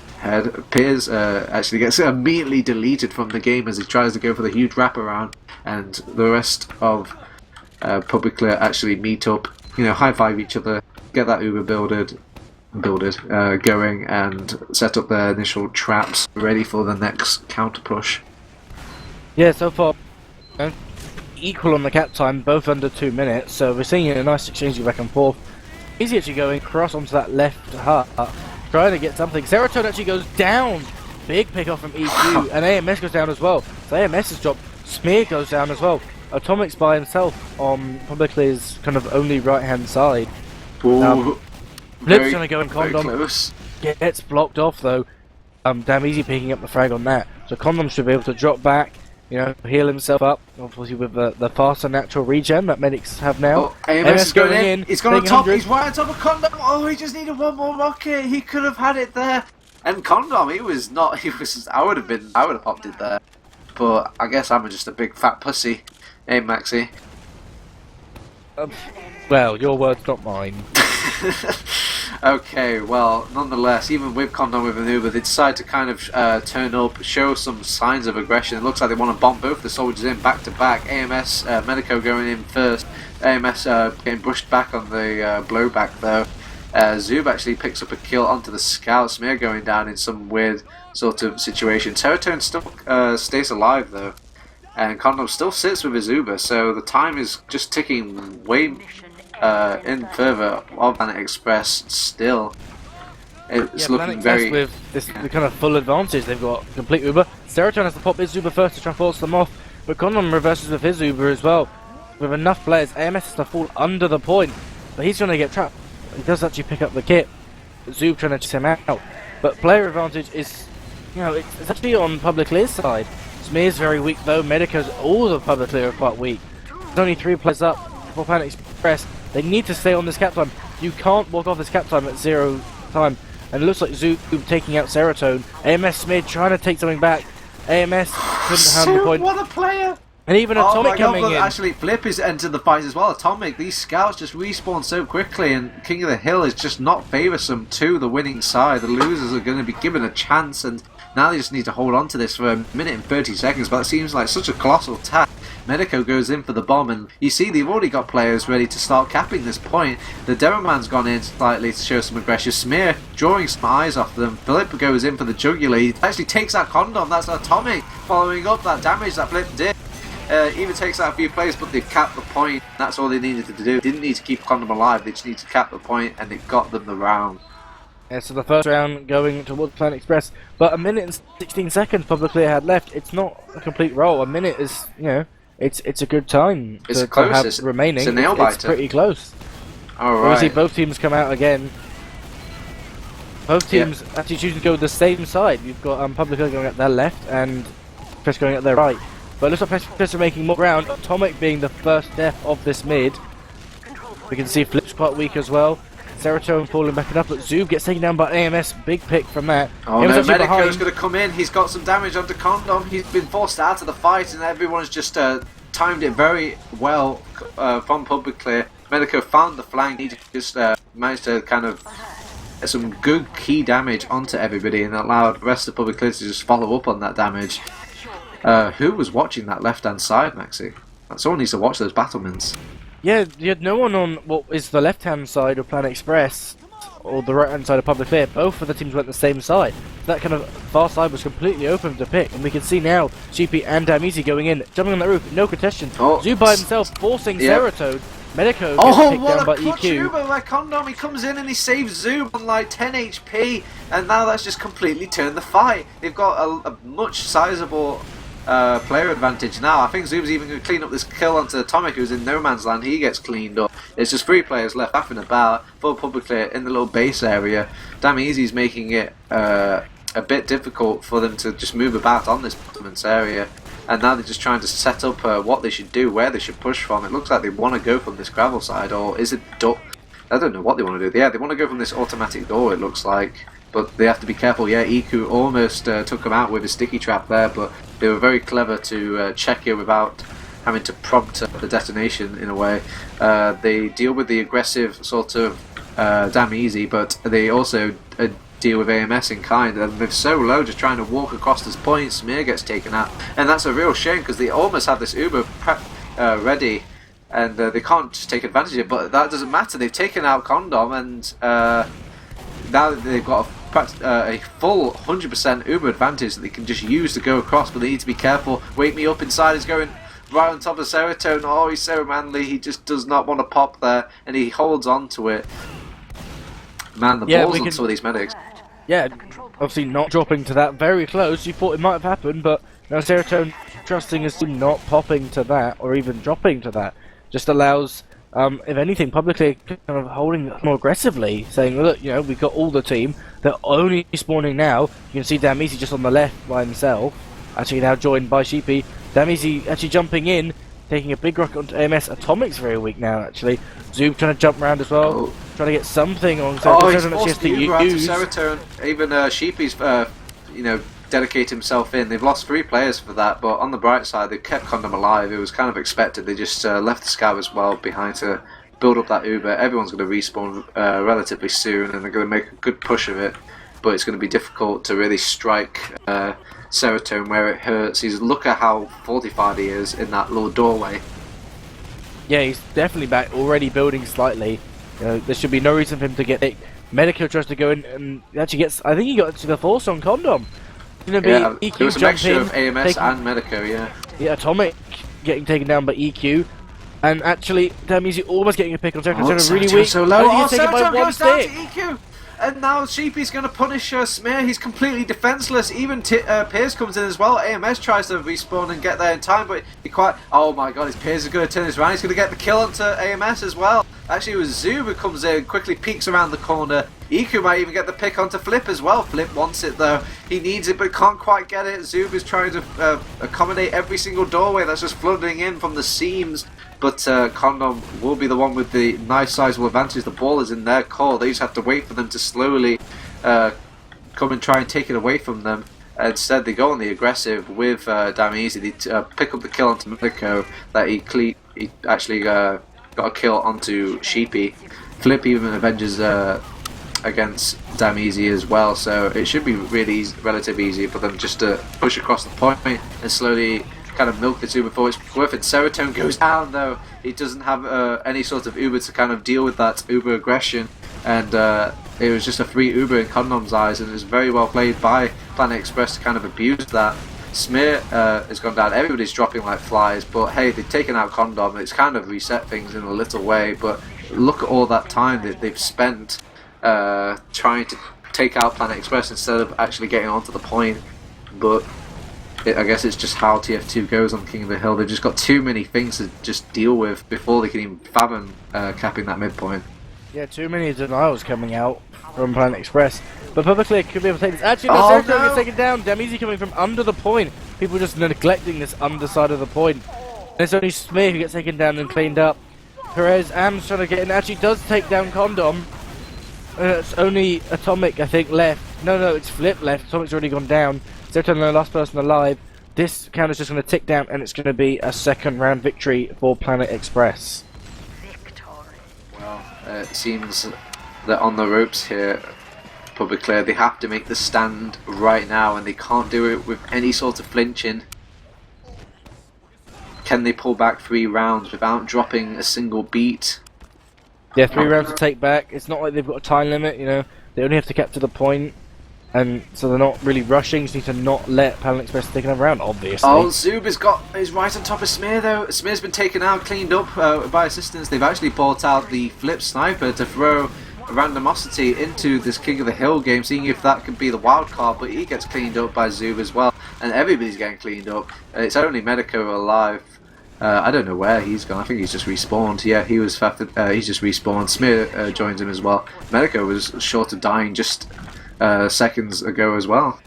Piers actually gets immediately deleted from the game as he tries to go for the huge wraparound, and the rest of Publiclir actually meet up, high five each other, get that Uber going, and set up their initial traps ready for the next counter push. Yeah, so far equal on the cap time, both under 2 minutes, so we're seeing a nice exchange back and forth. He's actually going across onto that left hut, trying to get something. Serotonin actually goes down. Big pick off from EQ, and AMS goes down as well. So AMS is dropped. Smear goes down as well. Atomic's by himself on Publiclir's kind of only right hand side. Flip's gonna go in Condom. Gets blocked off though. Damn easy picking up the frag on that. So Condom should be able to drop back, heal himself up, obviously with the faster natural regen that medics have now. AMS is going in. He's gone on top. He's right on top of Condom. Oh, he just needed one more rocket. He could have had it there. And Condom, I would have popped it there. But I guess I'm just a big fat pussy. Hey, Maxi. Well, your words, not mine. Okay, well, nonetheless, even with Condom with an Uber, they decide to kind of turn up, show some signs of aggression. It looks like they want to bomb both the soldiers in back to back. AMS, Medico going in first. AMS getting brushed back on the blowback though. Zoob actually picks up a kill onto the scout. Smear going down in some weird sort of situation. Serotonin still stays alive though, and Condom still sits with his Uber, so the time is just ticking way in further of Planet Express still. It's looking very... with this the kind of full advantage. They've got complete Uber. Serotonin has to pop his Uber first to try and force them off, but Condom reverses with his Uber as well. With enough players, AMS has to fall under the point, but he's going to get trapped. He does actually pick up the kit. Zoob trying to chase him out, but player advantage is, it's actually on Publiclir's side. Smear's very weak though. Medico's, all of Publiclir are quite weak. There's only 3 players up for Planet Express. They need to stay on this cap time. You can't walk off this cap time at 0 time. And it looks like Zoob taking out Serotonin. AMS Smear trying to take something back. AMS couldn't handle the point. What a player! And even Atomic coming in. Actually, Flip is entered the fight as well. Atomic, these scouts just respawn so quickly, and King of the Hill is just not favoursome to the winning side. The losers are going to be given a chance, and now they just need to hold on to this for a minute and 30 seconds. But it seems like such a colossal task. Medico goes in for the bomb, and you see they've already got players ready to start capping this point. The Demoman's gone in slightly to show some aggression. Smear drawing some eyes off them. Flip goes in for the jugular. He actually takes out Condom. That's Atomic following up that damage that Flip did. Even takes out a few players, but they've capped the point. That's all they needed to do. They didn't need to keep Condom alive, they just need to cap the point, and it got them the round. Yeah, so the first round going towards Planet Express, but a minute and 16 seconds Publiclir had left. It's not a complete roll. A minute is, it's a good time to have remaining. It's a nail biter. It's pretty close. Alright. Obviously, both teams come out again. Both teams actually choosing to go the same side. You've got Publiclir going at their left and Express going at their right. But it looks like Express are making more ground. Atomic being the first death of this mid. We can see Flip's quite weak as well. Serotonin falling back up, but Zoob gets taken down by AMS. Big pick from that. Oh no, Medico's going to come in. He's got some damage onto Condom. He's been forced out of the fight, and everyone's just timed it very well from Publiclir. Medico found the flank. He just managed to kind of some good key damage onto everybody, and allowed the rest of Publiclir to just follow up on that damage. Who was watching that left-hand side, Maxi? Someone needs to watch those battlements. Yeah, you had no one on what is the left-hand side of Planet Express or the right-hand side of Publiclir. Both of the teams went the same side. That kind of far side was completely open to pick, and we can see now Sheepy and Damizi going in, jumping on the roof, no contention. Zoob by himself forcing Serotonin. Medico gets picked down by EQ. Uber by Condom. He comes in and he saves Zoob on like 10 HP, and now that's just completely turned the fight. They've got a much sizable player advantage now. I think Zoob's even going to clean up this kill onto Atomic, who's in no man's land. He gets cleaned up. It's just 3 players left faffing about for Publiclir in the little base area. Damn Easy's making it a bit difficult for them to just move about on this battlements area. And now they're just trying to set up what they should do, where they should push from. It looks like they want to go from this gravel side, or is it I don't know what they want to do. Yeah, they want to go from this automatic door, it looks like. But they have to be careful. Yeah, Iku almost took them out with a sticky trap there, but they were very clever to check it without having to prompt the detonation in a way. They deal with the aggressive sort of damn easy, but they also deal with AMS in kind, and they're so low just trying to walk across this point. Smear gets taken out, and that's a real shame because they almost have this Uber prep ready, and they can't just take advantage of it, but that doesn't matter. They've taken out Condom, and now they've got a full 100% Uber advantage that they can just use to go across, but they need to be careful. Wake Me Up inside is going right on top of Serotonin. Oh, he's so manly, he just does not want to pop there, and he holds on to it. Man, the balls on some of these medics. Yeah, obviously not dropping to that. Very close. You thought it might have happened, but now Serotonin trusting his team not popping to that, or even dropping to that. Just allows, if anything, Publicly kind of holding more aggressively, saying, look, we've got all the team. They're only spawning now. You can see Damizi just on the left by himself. Actually now joined by Sheepy. Damizi actually jumping in, taking a big rocket onto AMS. Atomic's very weak now, actually. Zoob trying to jump around as well. Trying to get something on Serotonin. He's forced the Uber out to Serotonin. Even Sheepy's, dedicate himself in. They've lost 3 players for that, but on the bright side, they've kept Condom alive. It was kind of expected. They just left the scout as well behind to build up that Uber. Everyone's going to respawn relatively soon, and they're going to make a good push of it, but it's going to be difficult to really strike Serotonin where it hurts. Look at how fortified he is in that little doorway. Yeah, he's definitely back, already building slightly. There should be no reason for him to get picked. Medico tries to go in and actually gets. I think he got to the force on Condom. Gonna be EQ there was a jump mixture in, of AMS and Medico, yeah. Yeah, Atomic getting taken down by EQ. And actually, Damizi almost getting a pick on Serotonin, really weak. So low. He's taken by one goes down to stick. EQ. And now Sheepy's going to punish Smear. He's completely defenseless. Even Piers comes in as well. AMS tries to respawn and get there in time, but he quite... Oh my god, his Piers is going to turn this around. He's going to get the kill onto AMS as well. Actually, it was Zoo who comes in, quickly peeks around the corner. Iku might even get the pick onto Flip as well. Flip wants it though. He needs it but can't quite get it. Zoob is trying to accommodate every single doorway that's just flooding in from the seams. But Condom will be the one with the nice sizable advantage. The ball is in their core. They just have to wait for them to slowly come and try and take it away from them. Instead, they go on the aggressive with Damizi. They pick up the kill onto Milico that he actually got a kill onto Sheepy. Flip even avenges against Damizi as well, so it should be really easy, relatively easy for them just to push across the point and slowly kind of milk the two before it's worth it. Serotonin goes down though. He doesn't have any sort of Uber to kind of deal with that Uber aggression, and it was just a free Uber in Condom's eyes, and it was very well played by Planet Express to kind of abuse that. Smear has gone down. Everybody's dropping like flies, but hey, they've taken out Condom. It's kind of reset things in a little way, but look at all that time that they've spent trying to take out Planet Express instead of actually getting onto the point. But I guess it's just how TF2 goes on King of the Hill. They've just got too many things to just deal with before they can even fathom capping that midpoint. Yeah, too many denials coming out from Planet Express. But Publiclir could be able to take this. Actually, no, Serotonin gets taken down. Damizi coming from under the point. People just neglecting this underside of the point. And it's only Smear who gets taken down and cleaned up. Perez Am's trying to get in. Actually does take down Condom. It's only Atomic, I think, left. No, it's Flip left. Atomic's already gone down. Serotonin, the last person alive. This counter's just going to tick down, and it's going to be a second round victory for Planet Express. Well, it seems that on the ropes here, Publiclir, they have to make the stand right now, and they can't do it with any sort of flinching. Can they pull back 3 rounds without dropping a single beat? Yeah, 3 rounds to take back. It's not like they've got a time limit, you know. They only have to capture the point, and so they're not really rushing. Just need to not let Planet Express take another round, obviously. Oh, Zoob is right on top of Smear though. Smear's been taken out, cleaned up by assistance. They've actually brought out the Flip Sniper to throw randomosity into this King of the Hill game, seeing if that could be the wild card, but he gets cleaned up by Zoob as well, and everybody's getting cleaned up. It's only Medico alive. I don't know where he's gone. I think he's just respawned. Yeah, he's just respawned. Smear joins him as well. Medico was short of dying just seconds ago as well.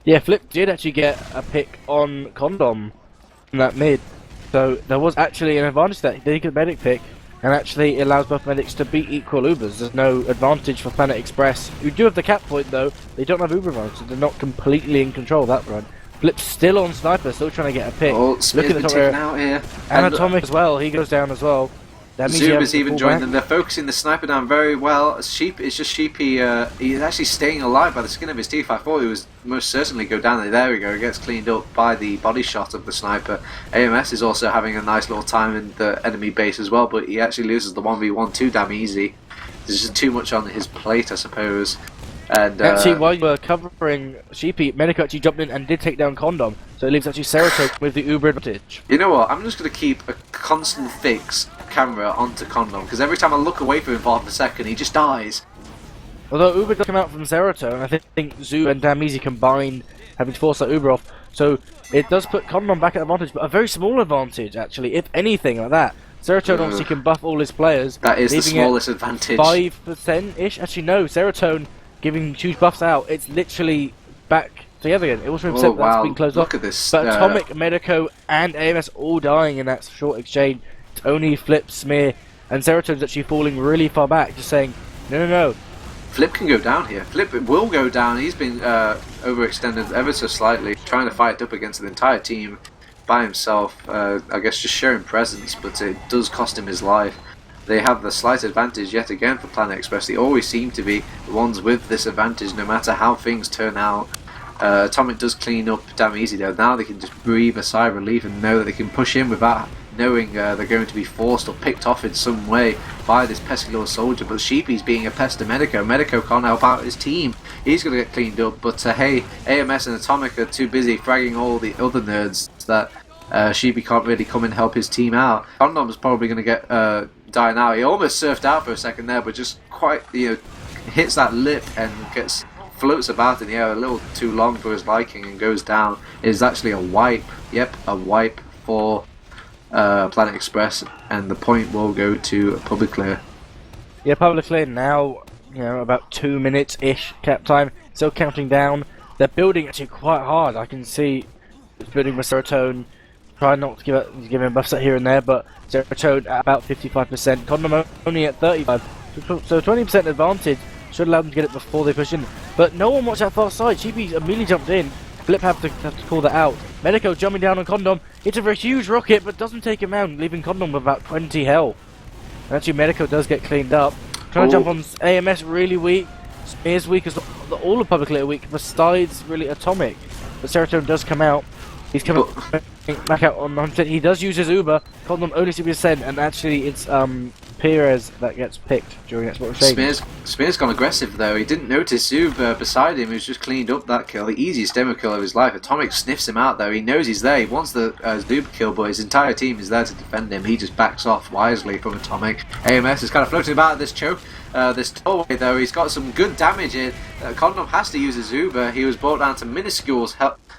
Yeah, Flip did actually get a pick on Condom in that mid, so there was actually an advantage that he could medic pick, and actually it allows both medics to beat equal Ubers. There's no advantage for Planet Express, who do have the cap point though. They don't have Uber advantage, so they're not completely in control of that run. Flip's still on Sniper, still trying to get a pick. Oh, Smear's been taken out here. And Atomic as well, he goes down as well. Zoom has even joined them. They're focusing the Sniper down very well. It's just Sheepy. He's actually staying alive by the skin of his teeth. I thought he was most certainly go down there. There we go. He gets cleaned up by the body shot of the Sniper. AMS is also having a nice little time in the enemy base as well, but he actually loses the 1v1 too damn easy. There's just too much on his plate, I suppose. And actually, while you were covering Sheepy, Medico actually jumped in and did take down Condom, so it leaves actually Serotonin with the Uber advantage. You know what? I'm just going to keep a constant fix camera onto Condom, because every time I look away from him for half a second, he just dies. Although Uber does come out from Serotonin, I think Zoo and Damizi combined having to force that Uber off, so it does put Condom back at advantage, but a very small advantage actually, if anything like that. Serotonin obviously can buff all his players. That is the smallest advantage. 5%-ish? Actually no, Serotonin giving huge buffs out, it's literally back together again. It was 100% that's been closed off. Look at this. But Atomic, Medico, and AMS all dying in that short exchange. It's only Flip, Smear, and Serotonin's actually falling really far back, just saying, no. Flip can go down here. Flip will go down. He's been overextended ever so slightly, trying to fight up against the entire team by himself. I guess just sharing presence, but it does cost him his life. They have the slight advantage yet again for Planet Express. They always seem to be the ones with this advantage, no matter how things turn out. Atomic does clean up damn easy though. Now they can just breathe a sigh of relief and know that they can push in without knowing they're going to be forced or picked off in some way by this pesky little soldier. But Sheepy's being a pest to Medico. Medico can't help out his team. He's going to get cleaned up. But hey, AMS and Atomic are too busy fragging all the other nerds that Sheepy can't really come and help his team out. Condom's probably going to get dying out. He almost surfed out for a second there, but just quite, hits that lip and floats about in the air a little too long for his liking and goes down. It is actually a wipe. Yep, a wipe for Planet Express, and the point will go to Publiclir. Yeah, Publiclir now, about 2 minutes-ish cap time. Still counting down. They're building actually quite hard. I can see it's building with Serotonin. Try not to give him buffs here and there, but Serotonin at about 55%. Condom only at 35%. So 20% advantage. Should allow them to get it before they push in. But no one watched that far side. Sheepy immediately jumped in. Flip have to pull that out. Medico jumping down on Condom. It's a very huge rocket, but doesn't take him out, leaving Condom with about 20 health. And actually, Medico does get cleaned up. Trying to jump on AMS, really weak. Spear's weak as well. All of Publicly are weak, besides really Atomic. But Serotonin does come out. He's coming back out on 100%. He does use his Uber. Condom only 60%, and actually it's Perez that gets picked during that spot of shade. Spear's gone aggressive though. He didn't notice Zub beside him, who's just cleaned up that kill. The easiest demo kill of his life. Atomic sniffs him out though. He knows he's there. He wants the Zub kill, but his entire team is there to defend him. He just backs off wisely from Atomic. AMS is kind of floating about this choke. This tollway though, he's got some good damage in. Condom has to use his Uber. He was brought down to minuscule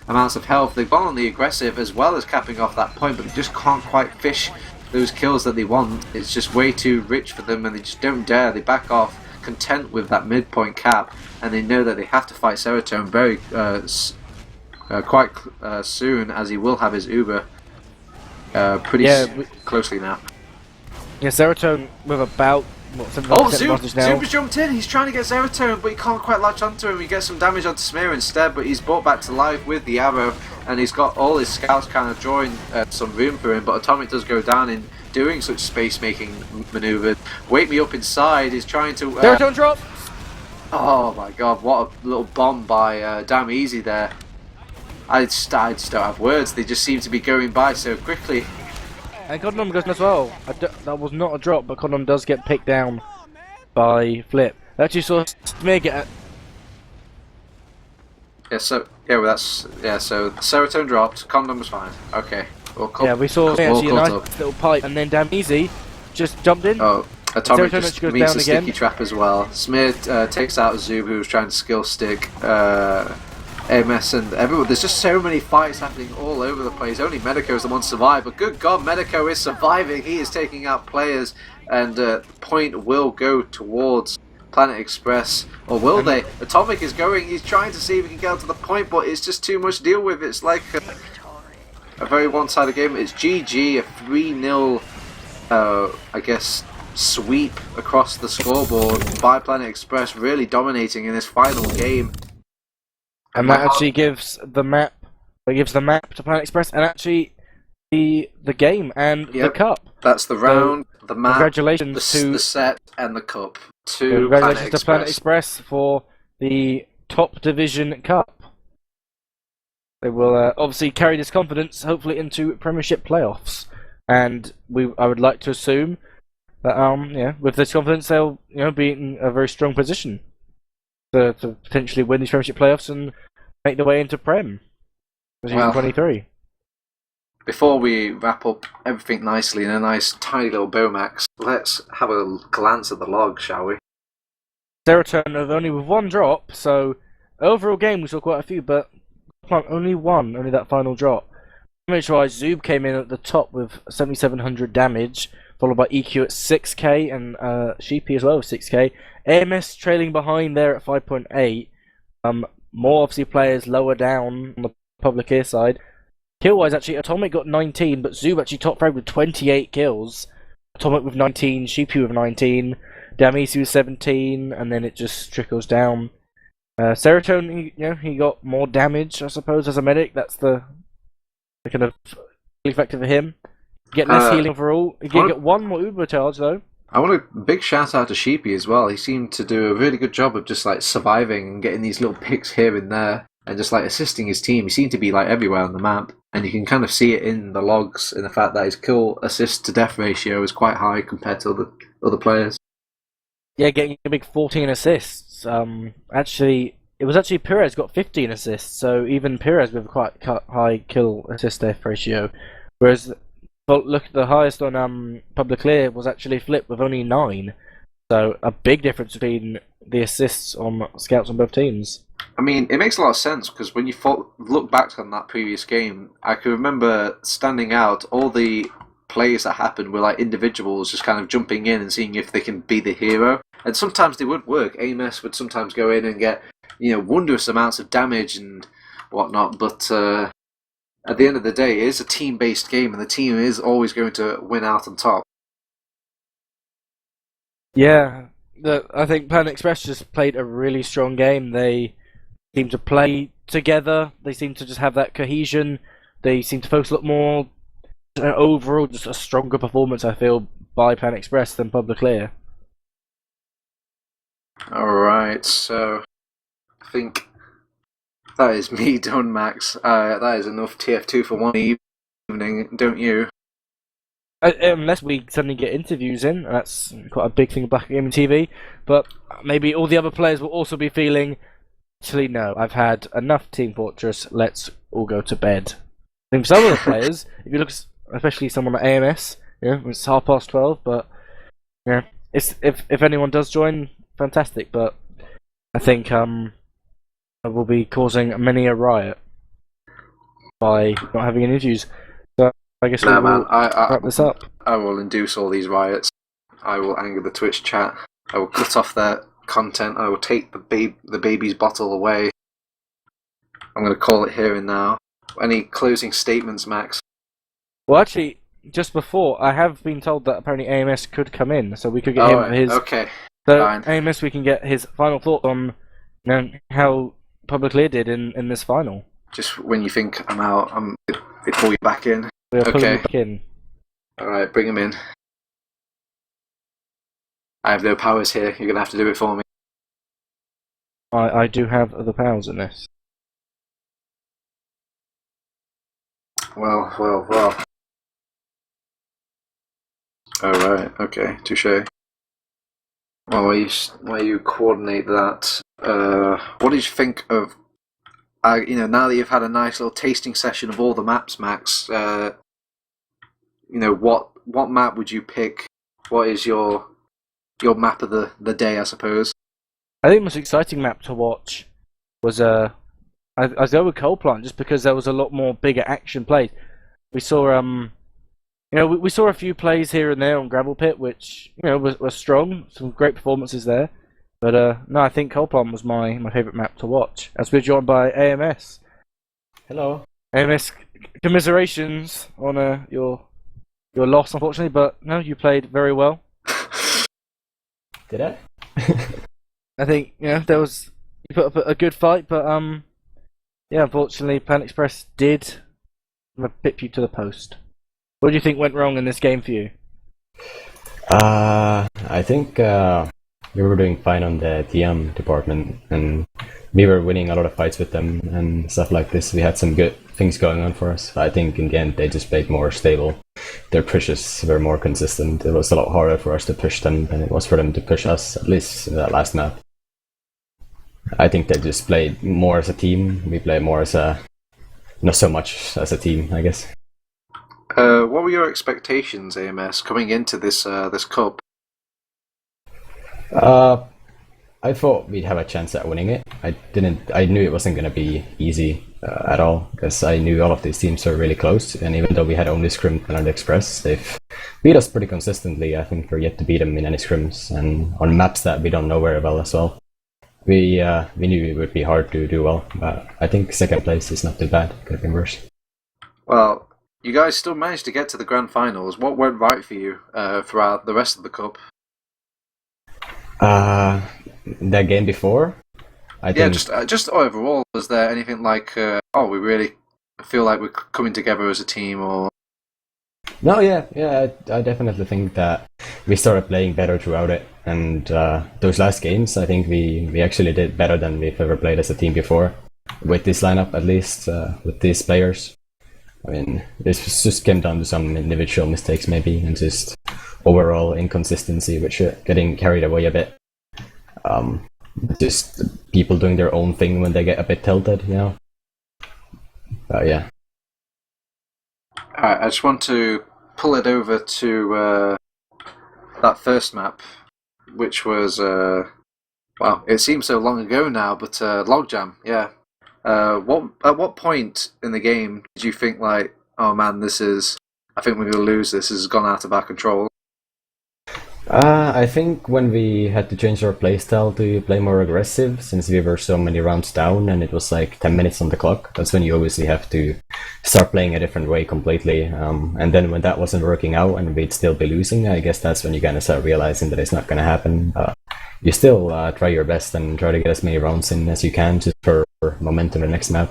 amounts of health. They've gone on the aggressive as well as capping off that point, but they just can't quite fish those kills that they want. It's just way too rich for them, and they just don't dare. They back off, content with that midpoint cap, and they know that they have to fight Serotonin very quite soon, as he will have his Uber pretty closely now. Yeah, Serotonin with about Zub's jumped in. He's trying to get Serotonin, but he can't quite latch onto him. He gets some damage onto Smear instead, but he's brought back to life with the arrow, and he's got all his scouts kind of drawing some room for him. But Atomic does go down in doing such space-making maneuvers. Wake Me Up Inside is trying to... Serotonin drop! Oh my god, what a little bomb by Damn Easy there. I just don't have words. They just seem to be going by so quickly. And Condom goes as well. That was not a drop, but Condom does get picked down by Flip. I actually saw Smear get so Serotonin dropped, Condom was fine. Okay. We saw actually a nice little pipe, and then Damn Easy just jumped in. Oh, Atomic just goes meets down the again. sticky trap as well. Smear takes out Zub, who was trying to skill stick AMS and everyone. There's just so many fights happening all over the place. Only Medico is the one to survive, but good god, Medico is surviving. He is taking out players, and the point will go towards Planet Express, or will they? Atomic is going. He's trying to see if he can get to the point, but it's just too much to deal with. It's like a very one-sided game. It's GG, a 3-0 I guess sweep across the scoreboard by Planet Express, really dominating in this final game. And that actually gives the map. It gives the map to Planet Express, and actually the game and the cup. That's the round, the map, congratulations the set, and the cup. Congratulations to Planet Express for the top division cup. They will obviously carry this confidence, hopefully, into Premiership playoffs. And I would like to assume that with this confidence, they'll be in a very strong position to potentially win these Premiership playoffs and make their way into Prem. 23. Before we wrap up everything nicely in a nice tiny little Bomax, let's have a glance at the log, shall we? Serotonin of only with one drop, so overall game we saw quite a few, but only that final drop. Damage-wise, Zub came in at the top with 7,700 damage, followed by EQ at 6k and Sheepy as well with 6k. AMS trailing behind there at 5.8. More obviously players lower down on the Publiclir side. Kill-wise, actually, Atomic got 19, but Zub actually top frag with 28 kills. Atomic with 19, Sheepy with 19, Damisi with 17, and then it just trickles down. Serotonin, he got more damage, I suppose, as a medic. That's the kind of factor for him. Get less healing overall. You get one more Uber charge, though. I want a big shout out to Sheepy as well. He seemed to do a really good job of just like surviving and getting these little picks here and there, and just like assisting his team. He seemed to be like everywhere on the map. and you can kind of see it in the logs, in the fact that his kill assist to death ratio is quite high compared to other players. Yeah, getting a big 14 assists. Actually, it was actually Perez got 15 assists, so even Perez with quite high kill assist death ratio. Whereas, look, the highest on Publiclir was actually Flip with only 9. So a big difference between the assists on scouts on both teams. I mean, it makes a lot of sense because when you look back on that previous game, I can remember standing out all the plays that happened were like individuals just kind of jumping in and seeing if they can be the hero. And sometimes they would work. AMS would sometimes go in and get, wondrous amounts of damage and whatnot. But at the end of the day, it is a team-based game, and the team is always going to win out on top. Yeah, I think Planet Express just played a really strong game. They seem to play together. They seem to just have that cohesion. They seem to focus a lot more. Overall, just a stronger performance, I feel, by Planet Express than Publiclir. Alright, so I think that is me done, Max. That is enough TF2 for one evening, don't you? Unless we suddenly get interviews in, that's quite a big thing about gaming TV. But maybe all the other players will also be feeling, actually, no, I've had enough Team Fortress, let's all go to bed. I think for some of the players, if you look, especially someone like AMS, it's 12:30, but if anyone does join, fantastic. But I think it will be causing many a riot by not having any interviews. So I guess we'll wrap this up. I will induce all these riots. I will anger the Twitch chat. I will cut off their content. I will take the baby's bottle away. I'm going to call it here and now. Any closing statements, Max? Well, actually, just before, I have been told that apparently AMS could come in, so we could get him his. Okay. So fine. AMS, we can get his final thought on how Publiclir did in this final. Just when you think I'm out, they pull you back in. We'll pull you back in. Alright, bring him in. I have no powers here. You're going to have to do it for me. I do have the powers in this. Well. Alright, okay, touche. Well, while you coordinate that, what did you think of, now that you've had a nice little tasting session of all the maps, Max, what map would you pick? What is your map of the day, I suppose? I think the most exciting map to watch was I'd go with Coal Plant just because there was a lot more bigger action plays. We saw we saw a few plays here and there on Gravel Pit, which were strong, some great performances there. But no, I think Coal Plant was my favourite map to watch. As we're joined by AMS. Hello. AMS, commiserations on your loss, unfortunately, but no, you played very well. Did I? I think you put up a good fight, but unfortunately, Planet Express did pip you to the post. What do you think went wrong in this game for you? I think we were doing fine on the TM department, and we were winning a lot of fights with them and stuff like this. We had some good things going on for us. I think in the end they just played more stable. Their pushes were more consistent. It was a lot harder for us to push them than it was for them to push us, at least in that last map. I think they just played more as a team. We play more as not so much as a team, I guess. What were your expectations, AMS, coming into this cup? I thought we'd have a chance at winning it. I knew it wasn't going to be easy at all, because I knew all of these teams were really close, and even though we had only scrimmed Planet Express, they've beat us pretty consistently. I think we're yet to beat them in any scrims, and on maps that we don't know very well as well. We knew it would be hard to do well, but I think second place is not too bad. Could have been worse. Well, you guys still managed to get to the grand finals. What went right for you throughout the rest of the cup? That game before, I think. Just overall, was there anything like, we really feel like we're coming together as a team, or? No, yeah, I definitely think that we started playing better throughout it, and those last games, I think we actually did better than we've ever played as a team before, with this lineup at least, with these players. I mean, this just came down to some individual mistakes maybe, and just overall inconsistency, which getting carried away a bit. Just people doing their own thing when they get a bit tilted, you know. Yeah. Alright, I just want to pull it over to that first map, which was wow, it seems so long ago now, but Logjam, yeah. At what point in the game did you think like, oh man, I think we're gonna lose this. This has gone out of our control? I think when we had to change our playstyle to play more aggressive, since we were so many rounds down and it was like 10 minutes on the clock, that's when you obviously have to start playing a different way completely. And then when that wasn't working out and we'd still be losing, I guess that's when you kind of start realizing that it's not going to happen. You still try your best and try to get as many rounds in as you can just for momentum in the next map.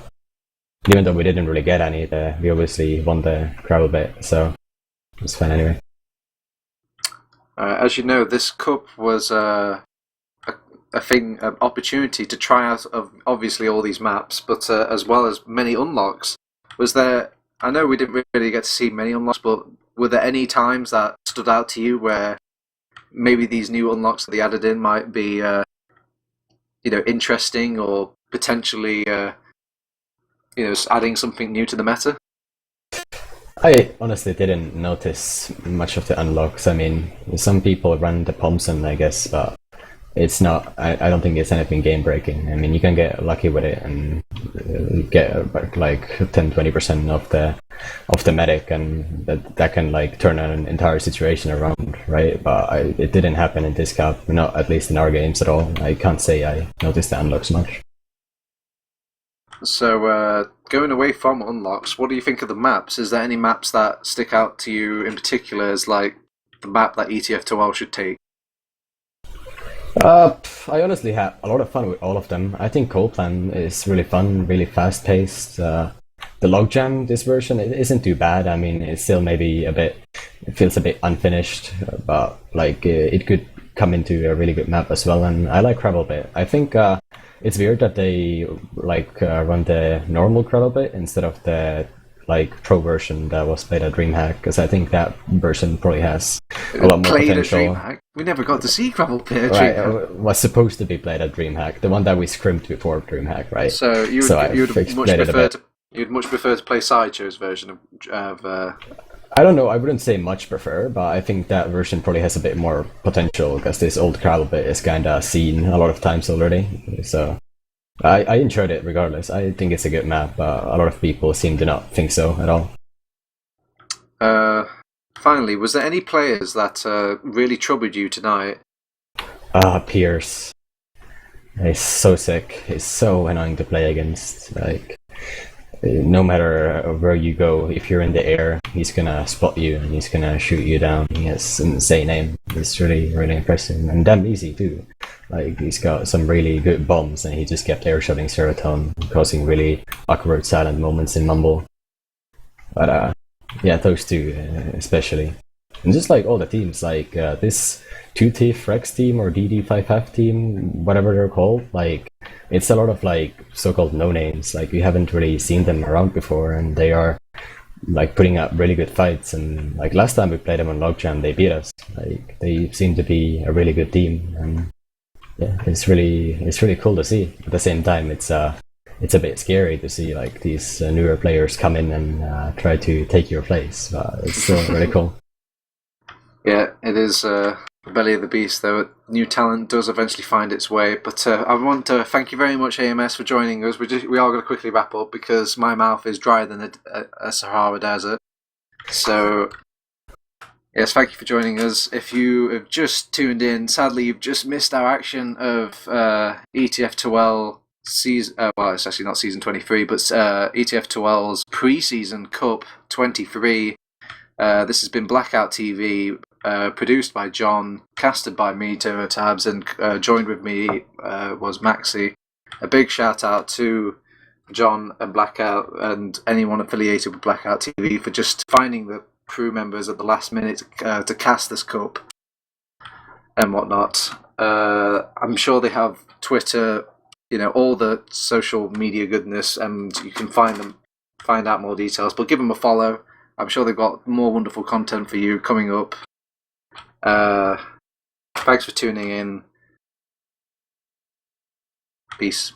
Even though we didn't really get any, we obviously won the crowd bit, so it was fun anyway. As you know, this cup was an opportunity to try out of obviously all these maps, but as well as many unlocks. Was there? I know we didn't really get to see many unlocks, but were there any times that stood out to you where maybe these new unlocks that they added in might be, interesting or potentially, adding something new to the meta? I honestly didn't notice much of the unlocks. I mean, some people run the Thompson, I guess, but it's not. I don't think it's anything game breaking. I mean, you can get lucky with it and get like 10-20% of the medic, and that can like turn an entire situation around, right? But it didn't happen in this cup, not at least in our games at all. I can't say I noticed the unlocks much. So, going away from unlocks, what do you think of the maps? Is there any maps that stick out to you in particular as like the map that ETF2L should take? I honestly had a lot of fun with all of them. I think Coldplan is really fun, really fast paced. The Logjam, this version, it isn't too bad. I mean, it's still maybe it feels a bit unfinished, but like it could come into a really good map as well. And I like Crabble bit. I think it's weird that they run the normal Crabble bit instead of the like pro version that was played at DreamHack, because I think that version probably has a lot more potential. At DreamHack? We never got to see Crabble play at Right, DreamHack. was supposed to be played at DreamHack, the one that we scrimped before DreamHack, right? So you'd much prefer to play Sideshow's version of I don't know, I wouldn't say much prefer, but I think that version probably has a bit more potential, because this old Crabble bit is kinda seen a lot of times already, so I enjoyed it regardless. I think it's a good map, but a lot of people seem to not think so at all. Finally, was there any players that really troubled you tonight? Pierce. He's so sick. He's so annoying to play against. Like, no matter where you go, if you're in the air, he's gonna spot you and he's gonna shoot you down. He has an insane aim. It's really, really impressive and damn easy too. Like, he's got some really good bombs and he just kept air shotting Seroton, causing really awkward silent moments in Mumble. But yeah, those two especially. And just like all the teams, like this 2Thief Rex team or DD5F team, whatever they're called, like it's a lot of like so-called no-names. Like we haven't really seen them around before, and they are like putting up really good fights. And like last time we played them on Logjam, they beat us. Like they seem to be a really good team, and yeah, it's really cool to see. At the same time, it's a bit scary to see like these newer players come in and try to take your place, but it's still really cool. Yeah, it is the belly of the beast, though. New talent does eventually find its way. But I want to thank you very much, AMS, for joining us. We are going to quickly wrap up because my mouth is drier than a Sahara desert. So, yes, thank you for joining us. If you have just tuned in, sadly, you've just missed our action of ETF2L season. Well, it's actually not season 23, but ETF2L's Preseason Cup 23. This has been BlackOut TV, produced by John, casted by me, TurboTabs, and joined with me was Maxi. A big shout out to John and BlackOut and anyone affiliated with BlackOut TV for just finding the crew members at the last minute to cast this cup and whatnot. I'm sure they have Twitter, all the social media goodness, and you can find find out more details. But give them a follow. I'm sure they've got more wonderful content for you coming up. Thanks for tuning in. Peace.